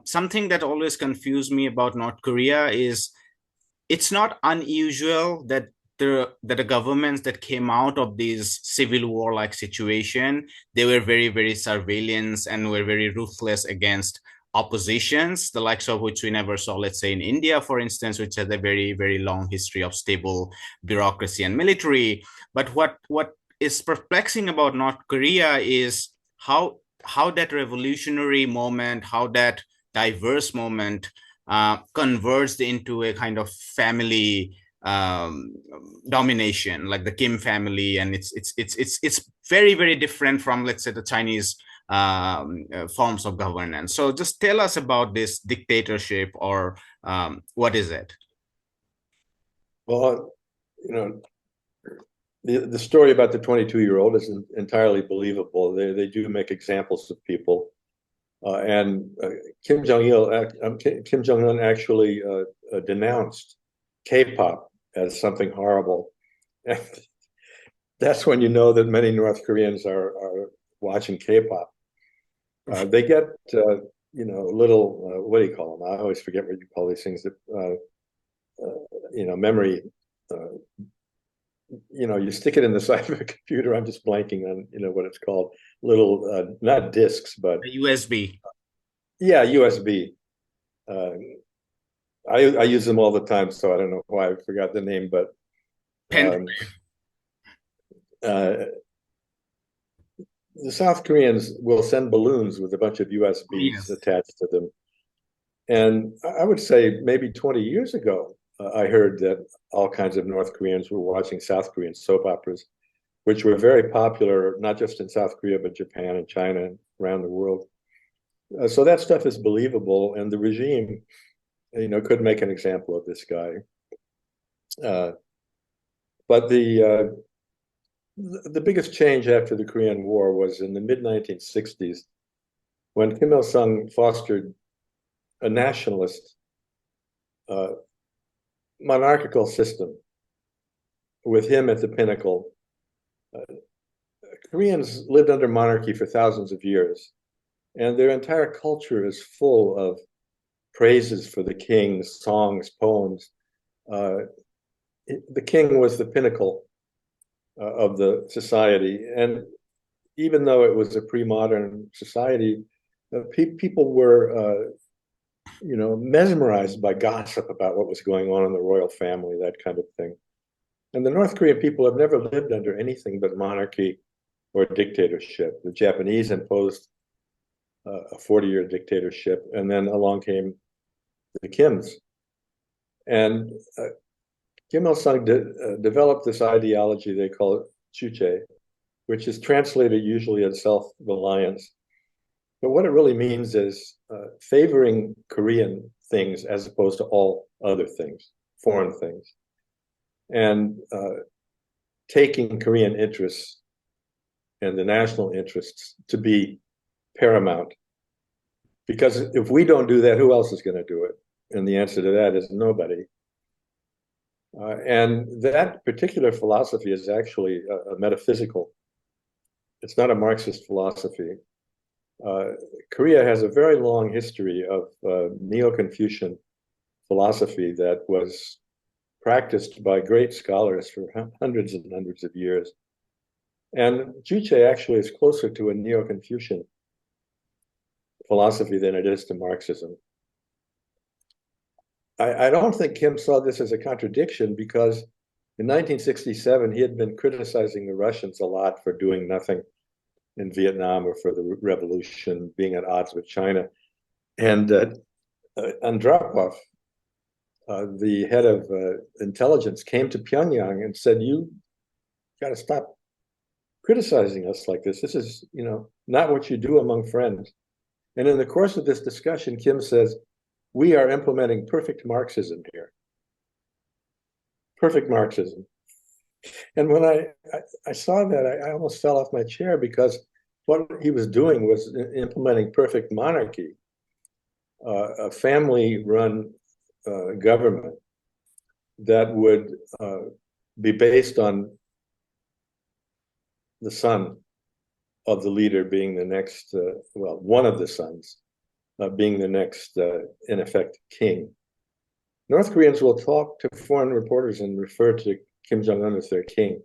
something that always confused me about North Korea is it's not unusual that the governments that came out of this civil war-like situation, they were very, very surveillance and were very ruthless against oppositions, the likes of which we never saw, let's say in India, for instance, which has a very, very long history of stable bureaucracy and military. But what is perplexing about North Korea is how that revolutionary moment, how that diverse moment converged into a kind of family domination, like the Kim family, and it's very, very different from, let's say, the Chinese forms of governance. So just tell us about this dictatorship, or what is it? Well, the story about the 22-year-old is entirely believable. They do make examples of people. And Kim Jong-un actually denounced K-pop as something horrible. And that's when you know that many North Koreans are watching K-pop. They get, little, what do you call them? I always forget what you call these things, that, memory. You stick it in the side of a computer. I'm just blanking on, what it's called. Little, not discs, but USB. Yeah, USB. I use them all the time, so I don't know why I forgot the name, but Pen. the South Koreans will send balloons with a bunch of USBs attached to them. And I would say maybe 20 years ago, I heard that all kinds of North Koreans were watching South Korean soap operas, which were very popular, not just in South Korea, but Japan and China and around the world. So that stuff is believable, and the regime, could make an example of this guy. But the biggest change after the Korean War was in the mid-1960s, when Kim Il-sung fostered a nationalist monarchical system with him at the pinnacle. Koreans lived under monarchy for thousands of years, and their entire culture is full of praises for the king, songs, poems. The king was the pinnacle of the society, and even though it was a pre-modern society, people were mesmerized by gossip about what was going on in the royal family, that kind of thing. And the North Korean people have never lived under anything but monarchy or dictatorship. The Japanese imposed a 40-year dictatorship, and then along came the Kims. And Kim Il-sung developed this ideology they call it Juche, which is translated usually as self-reliance. But what it really means is favoring Korean things as opposed to all other things, foreign things, and taking Korean interests and the national interests to be paramount. Because if we don't do that, who else is going to do it? And the answer to that is nobody. And that particular philosophy is actually a metaphysical. It's not a Marxist philosophy. Korea has a very long history of Neo-Confucian philosophy that was practiced by great scholars for hundreds and hundreds of years. And Juche actually is closer to a Neo-Confucian philosophy than it is to Marxism. I don't think Kim saw this as a contradiction because in 1967, he had been criticizing the Russians a lot for doing nothing in Vietnam or for the revolution, being at odds with China. And Andropov, the head of intelligence, came to Pyongyang and said, "You got to stop criticizing us like this. This is, not what you do among friends." And in the course of this discussion, Kim says, "We are implementing perfect Marxism here. Perfect Marxism." And when I saw that, I almost fell off my chair because what he was doing was implementing perfect monarchy, a family-run government that would be based on the son of the leader being the next, one of the sons being the next, in effect, king. North Koreans will talk to foreign reporters and refer to Kim Jong-un as their king.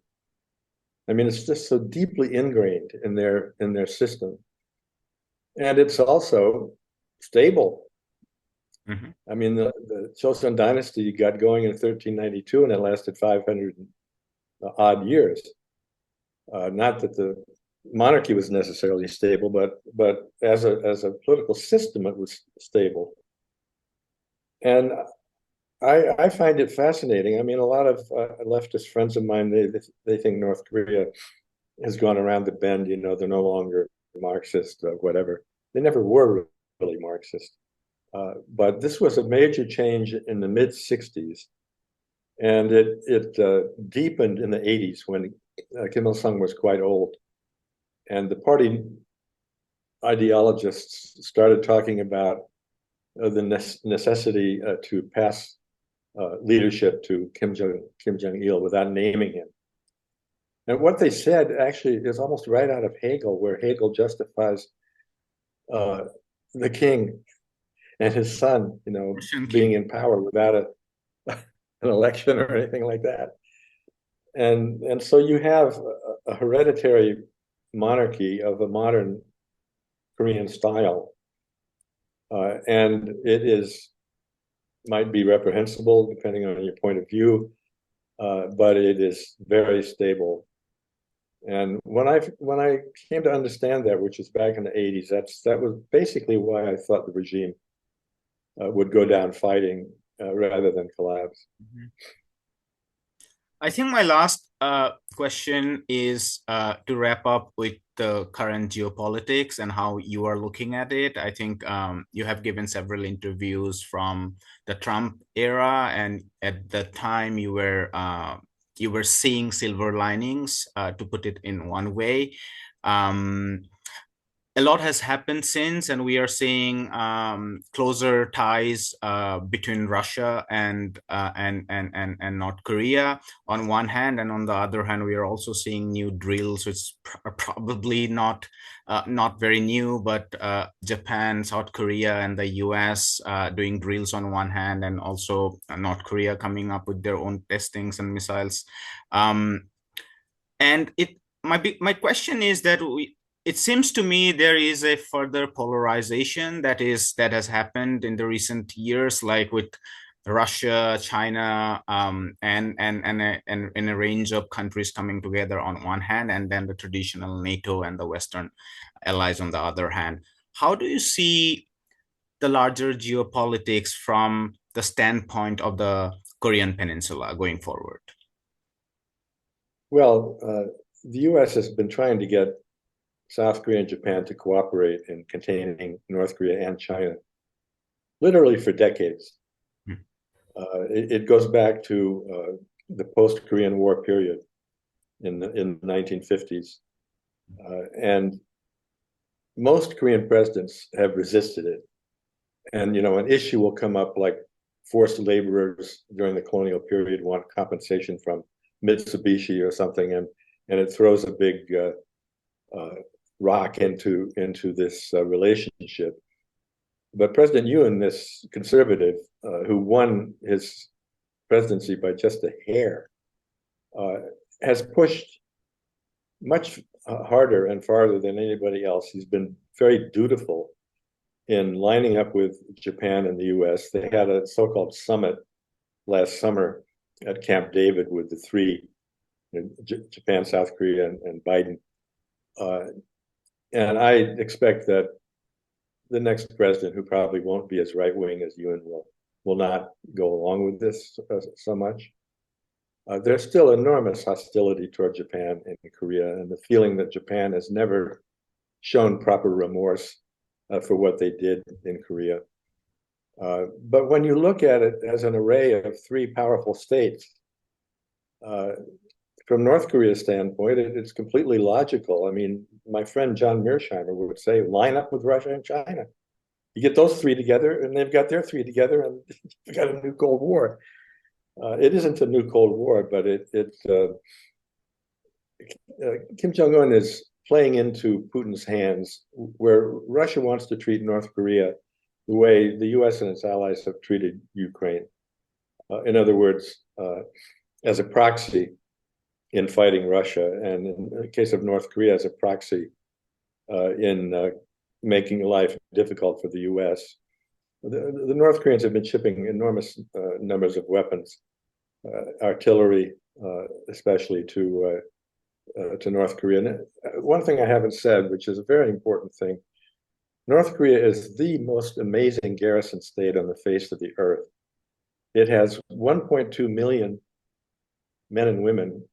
I mean, it's just so deeply ingrained in their system. And it's also stable. Mm-hmm. I mean, the Joseon dynasty got going in 1392 and it lasted 500 odd years. Not that the monarchy was necessarily stable, but as a political system, it was stable. And I find it fascinating. I mean, a lot of leftist friends of mine, they think North Korea has gone around the bend. They're no longer Marxist or whatever. They never were really Marxist. But this was a major change in the mid-'60s. And it deepened in the 80s when Kim Il-sung was quite old. And the party ideologists started talking about the necessity to pass leadership to Kim Jong-il without naming him. And what they said actually is almost right out of Hegel, where Hegel justifies the king and his son, being in power without an election or anything like that. And so you have a hereditary monarchy of a modern Korean style. And it might be reprehensible depending on your point of view, but it is very stable. And when I came to understand that, which is back in the 80s, that was basically why I thought the regime would go down fighting rather than collapse. Mm-hmm. I think my last question is to wrap up with the current geopolitics and how you are looking at it. I think you have given several interviews from the Trump era, and at the time you were seeing silver linings, to put it in one way. A lot has happened since, and we are seeing closer ties between Russia and North Korea on one hand, and on the other hand, we are also seeing new drills, which are probably not very new, but Japan, South Korea, and the US doing drills on one hand, and also North Korea coming up with their own testings and missiles. And my question is that it seems to me there is a further polarization that has happened in the recent years, like with Russia, China, and a range of countries coming together on one hand, and then the traditional NATO and the Western allies on the other hand. How do you see the larger geopolitics from the standpoint of the Korean Peninsula going forward? Well, the U.S. has been trying to get South Korea and Japan to cooperate in containing North Korea and China, literally for decades. It goes back to the post-Korean War period in the 1950s. And most Korean presidents have resisted it. And, an issue will come up like forced laborers during the colonial period want compensation from Mitsubishi or something, and it throws a big rock into this relationship. But President Yoon, this conservative who won his presidency by just a hair, has pushed much harder and farther than anybody else. He's been very dutiful in lining up with Japan and the US. They had a so-called summit last summer at Camp David with the three, Japan, South Korea, and Biden. And I expect that the next president, who probably won't be as right-wing as Yoon, will not go along with this so much. There's still enormous hostility toward Japan and Korea, and the feeling that Japan has never shown proper remorse for what they did in Korea. But when you look at it as an array of three powerful states, from North Korea's standpoint, it's completely logical. I mean, my friend John Mearsheimer would say, line up with Russia and China. You get those three together, and they've got their three together, and you've got a new Cold War. It isn't a new Cold War, but Kim Jong-un is playing into Putin's hands, where Russia wants to treat North Korea the way the US and its allies have treated Ukraine. In other words, as a proxy in fighting Russia, and in the case of North Korea, as a proxy in making life difficult for the US. The North Koreans have been shipping enormous numbers of weapons, artillery, especially to North Korea. And one thing I haven't said, which is a very important thing, North Korea is the most amazing garrison state on the face of the earth. It has 1.2 million men and women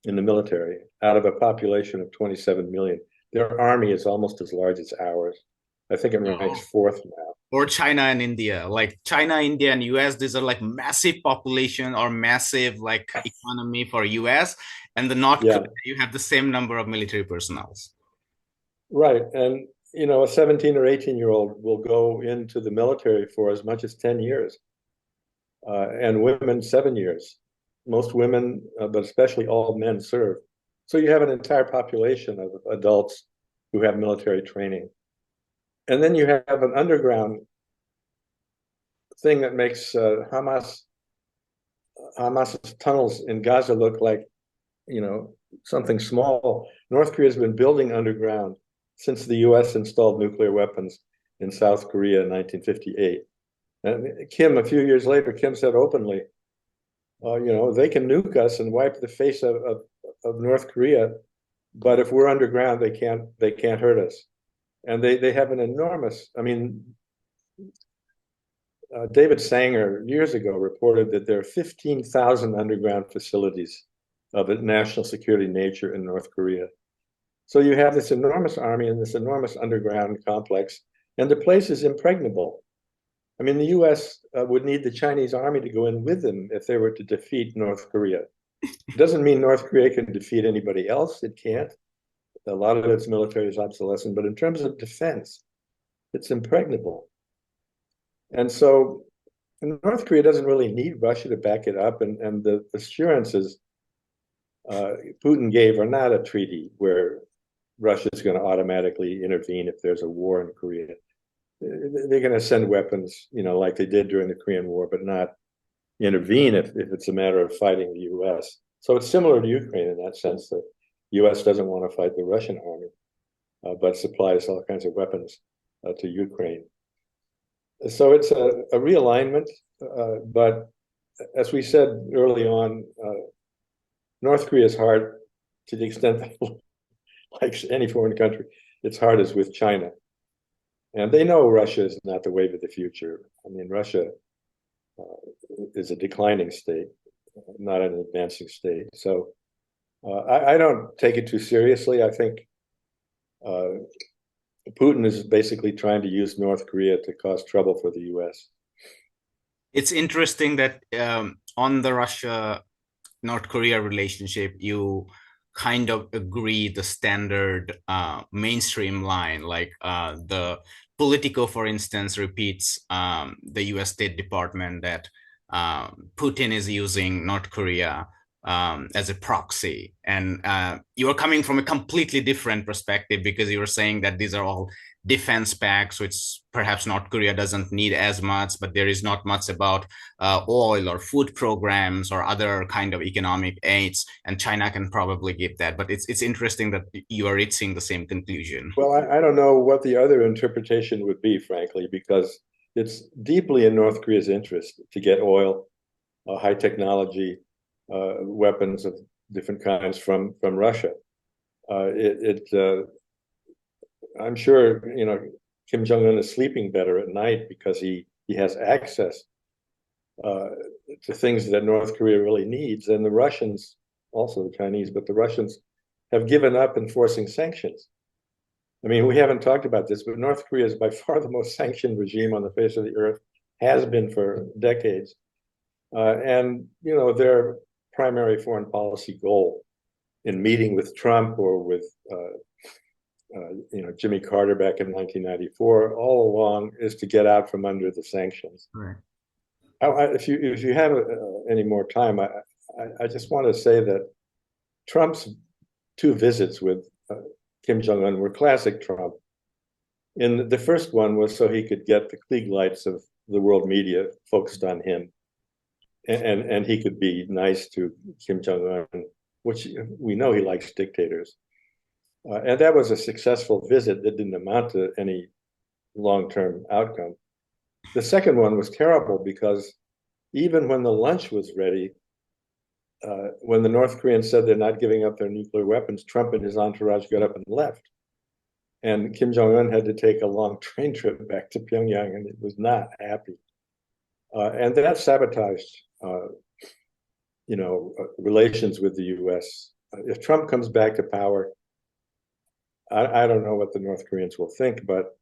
in the military out of a population of 27 million. Their army is almost as large as ours. I think it ranks fourth now. Or China and India, like China, India, and US, these are like massive population or massive like economy for US, and the North Korea, you have the same number of military personnel. Right, and a 17 or 18-year-old will go into the military for as much as 10 years, and women 7 years. Most women, but especially all men, serve. So you have an entire population of adults who have military training. And then you have an underground thing that makes Hamas's tunnels in Gaza look like, something small. North Korea has been building underground since the US installed nuclear weapons in South Korea in 1958. And Kim, a few years later, Kim said openly, they can nuke us and wipe the face of North Korea, but if we're underground, they can't hurt us. And they have an enormous, David Sanger years ago reported that there are 15,000 underground facilities of a national security nature in North Korea. So you have this enormous army and this enormous underground complex, and the place is impregnable. The US would need the Chinese army to go in with them if they were to defeat North Korea. It doesn't mean North Korea can defeat anybody else. It can't. A lot of its military is obsolescent, but in terms of defense, it's impregnable. And so North Korea doesn't really need Russia to back it up, and the assurances Putin gave are not a treaty where Russia is going to automatically intervene if there's a war in Korea. They're going to send weapons, like they did during the Korean War, but not intervene if it's a matter of fighting the US. So it's similar to Ukraine in that sense. The US doesn't want to fight the Russian army, but supplies all kinds of weapons to Ukraine. So it's a realignment. but as we said early on, North Korea's hard to the extent that, like any foreign country, its hard is with China. And they know Russia is not the wave of the future. I mean, Russia is a declining state, not an advancing state. So I don't take it too seriously. I think Putin is basically trying to use North Korea to cause trouble for the U.S. It's interesting that on the Russia-North Korea relationship, you kind of agree the standard mainstream line, like the Politico, for instance, repeats the US State Department that Putin is using North Korea as a proxy. And you are coming from a completely different perspective because you were saying that these are all defense packs, which perhaps North Korea doesn't need as much, but there is not much about oil or food programs or other kind of economic aids, and China can probably give that. But it's interesting that you are reaching the same conclusion. Well, I don't know what the other interpretation would be, frankly, because it's deeply in North Korea's interest to get oil, high technology weapons of different kinds from Russia. I'm sure Kim Jong Un is sleeping better at night because he has access to things that North Korea really needs, and the Russians, also the Chinese, but the Russians have given up enforcing sanctions. I mean, we haven't talked about this, but North Korea is by far the most sanctioned regime on the face of the earth, has been for decades. And, their primary foreign policy goal in meeting with Trump or with, Jimmy Carter back in 1994, all along is to get out from under the sanctions. Right. If you have any more time, I just want to say that Trump's two visits with Kim Jong Un were classic Trump. And the first one was so he could get the Klieg lights of the world media focused on him, and he could be nice to Kim Jong Un, which we know he likes dictators. And that was a successful visit that didn't amount to any long-term outcome. The second one was terrible because even when the lunch was ready, when the North Koreans said they're not giving up their nuclear weapons, Trump and his entourage got up and left. And Kim Jong-un had to take a long train trip back to Pyongyang, and it was not happy. And that sabotaged, relations with the U.S. If Trump comes back to power, I don't know what the North Koreans will think, but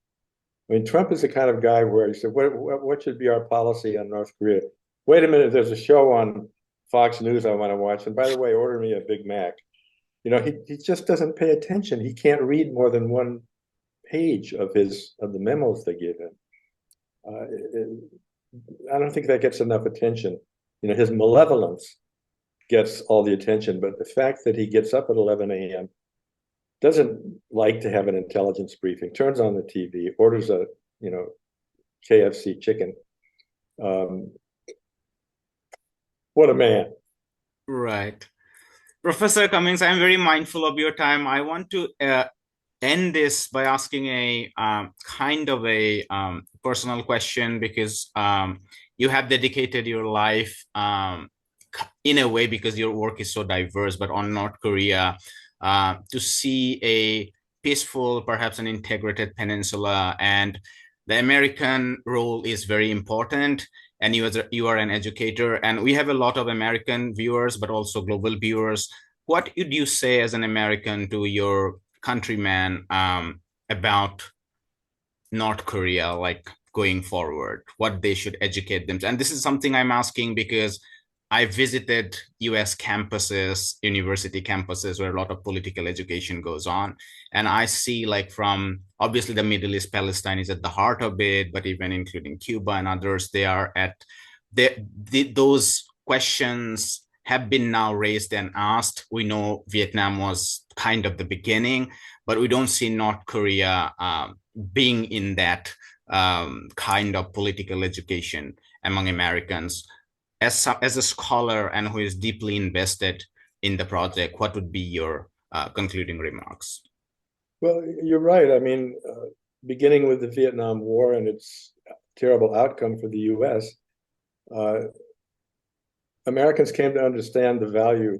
I mean, Trump is the kind of guy where he said, what should be our policy on North Korea? Wait a minute, there's a show on Fox News I want to watch. And by the way, order me a Big Mac. He just doesn't pay attention. He can't read more than one page of the memos they give him. I don't think that gets enough attention. His malevolence gets all the attention, but the fact that he gets up at 11 a.m., doesn't like to have an intelligence briefing, turns on the TV, orders a KFC chicken. What a man. Right. Professor Cumings, I'm very mindful of your time. I want to end this by asking a kind of a personal question, because you have dedicated your life in a way, because your work is so diverse, but on North Korea, to see a peaceful, perhaps an integrated peninsula, and the American role is very important. And you are an educator, and we have a lot of American viewers, but also global viewers. What would you say as an American to your countrymen about North Korea, like going forward, what they should educate them? And this is something I'm asking because I visited US campuses, university campuses, where a lot of political education goes on. And I see, like, from obviously the Middle East, Palestine is at the heart of it, but even including Cuba and others, they are at those questions have been now raised and asked. We know Vietnam was kind of the beginning, but we don't see North Korea being in that kind of political education among Americans. As a scholar and who is deeply invested in the project, what would be your concluding remarks? Well, you're right. I mean, beginning with the Vietnam War and its terrible outcome for the U.S., uh, Americans came to understand the value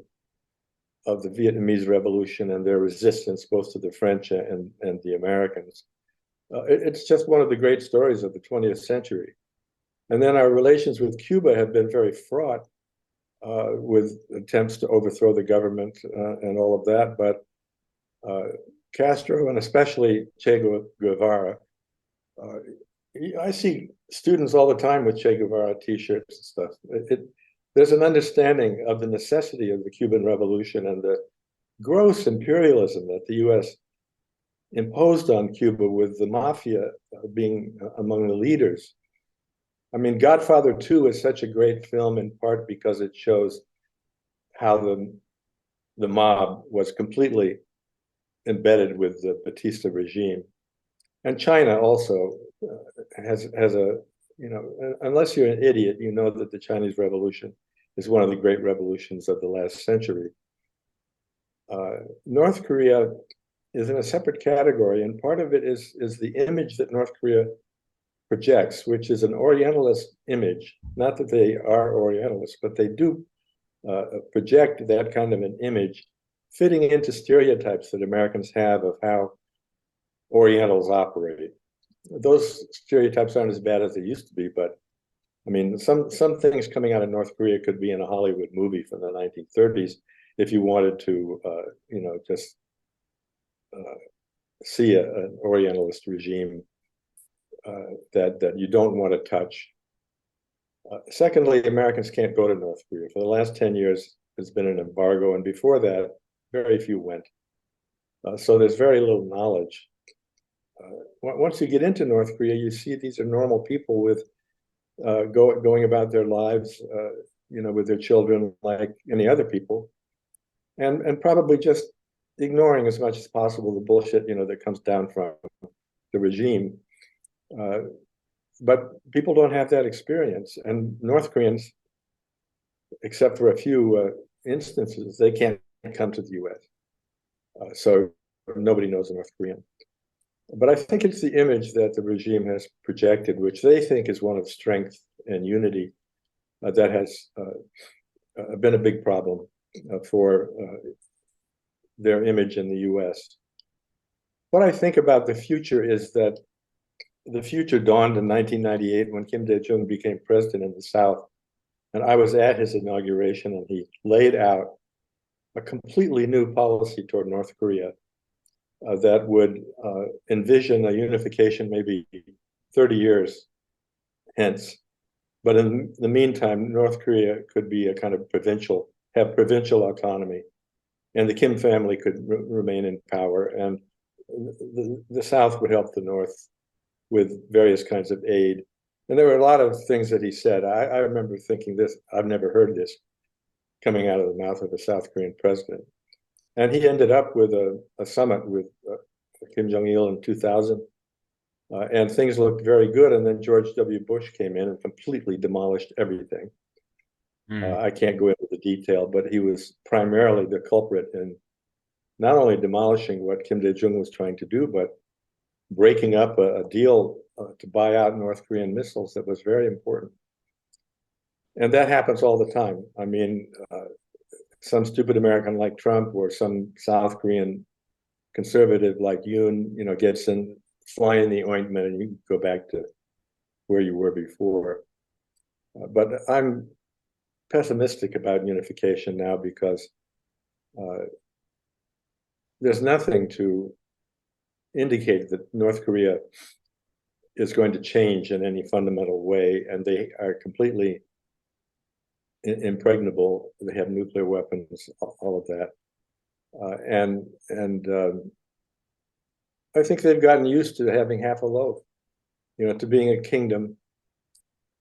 of the Vietnamese Revolution and their resistance both to the French and the Americans. It's just one of the great stories of the 20th century. And then our relations with Cuba have been very fraught with attempts to overthrow the government and all of that. But Castro, and especially Che Guevara, I see students all the time with Che Guevara T-shirts and stuff. There's an understanding of the necessity of the Cuban Revolution and the gross imperialism that the U.S. imposed on Cuba, with the mafia being among the leaders. I mean, Godfather 2 is such a great film in part because it shows how the mob was completely embedded with the Batista regime. And China also has a, unless you're an idiot, you know that the Chinese Revolution is one of the great revolutions of the last century. North Korea is in a separate category, and part of it is the image that North Korea projects, which is an Orientalist image. Not that they are Orientalists, but they do project that kind of an image, fitting into stereotypes that Americans have of how Orientals operate. Those stereotypes aren't as bad as they used to be, but I mean, some things coming out of North Korea could be in a Hollywood movie from the 1930s if you wanted to, just see an Orientalist regime that you don't want to touch. Secondly, Americans can't go to North Korea. For the last 10 years, there's been an embargo, and before that, very few went. So there's very little knowledge. Once you get into North Korea, you see these are normal people with going about their lives, with their children like any other people, and probably just ignoring as much as possible the bullshit, that comes down from the regime. But people don't have that experience, and North Koreans, except for a few instances, they can't come to the U.S. So nobody knows a North Korean. But I think it's the image that the regime has projected, which they think is one of strength and unity, that has been a big problem for their image in the U.S. What I think about the future is that the future dawned in 1998 when Kim Dae-jung became president in the South. And I was at his inauguration, and he laid out a completely new policy toward North Korea that would envision a unification maybe 30 years hence. But in the meantime, North Korea could be a kind of have provincial autonomy, and the Kim family could remain in power, and the South would help the North with various kinds of aid. And there were a lot of things that he said. I remember thinking this, I've never heard this coming out of the mouth of a South Korean president. And he ended up with a summit with Kim Jong-il in 2000. And things looked very good. And then George W. Bush came in and completely demolished everything. I can't go into the detail, but he was primarily the culprit in not only demolishing what Kim Dae-jung was trying to do, but breaking up a deal to buy out North Korean missiles that was very important. And that happens all the time. I mean, some stupid American like Trump or some South Korean conservative like Yoon, gets in, fly in the ointment, and you go back to where you were before. But I'm pessimistic about unification now because there's nothing to indicate that North Korea is going to change in any fundamental way, and they are completely impregnable. They have nuclear weapons, all of that, and I think they've gotten used to having half a loaf, to being a kingdom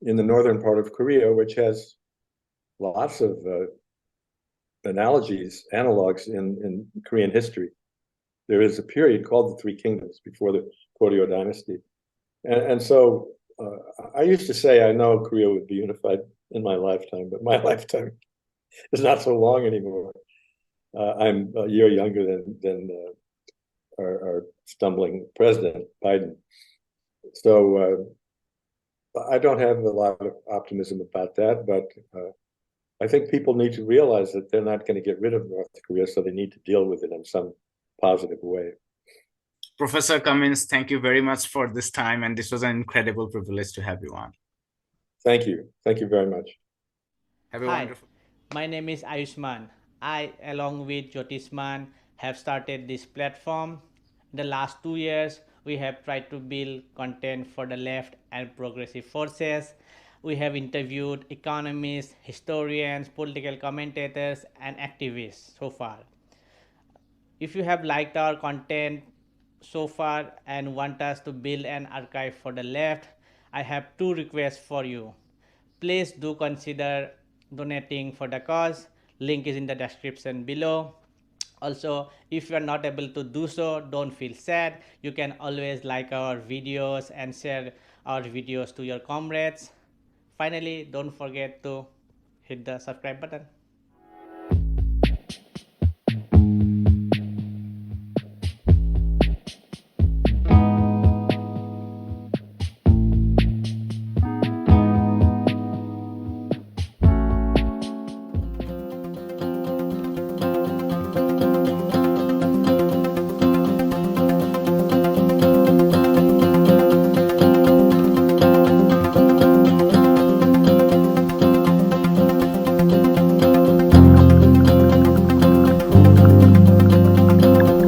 in the northern part of Korea, which has lots of analogs in Korean history. There is a period called the Three Kingdoms before the Goryeo dynasty. And so I used to say I know Korea would be unified in my lifetime, but my lifetime is not so long anymore. I'm a year younger than our stumbling president, Biden. So I don't have a lot of optimism about that, but I think people need to realize that they're not going to get rid of North Korea, so they need to deal with it in some positive way. Professor Cummins, thank you very much for this time, and this was an incredible privilege to have you on. Thank you. Thank you very much. Have a Hi, wonderful. my name is Ayushman. I, along with Jyotisman, have started this platform. In the last 2 years, we have tried to build content for the left and progressive forces. We have interviewed economists, historians, political commentators, and activists so far. If you have liked our content so far and want us to build an archive for the left, I have two requests for you. Please do consider donating for the cause. Link is in the description below. Also, if you are not able to do so, don't feel sad. You can always like our videos and share our videos to your comrades. Finally, don't forget to hit the subscribe button.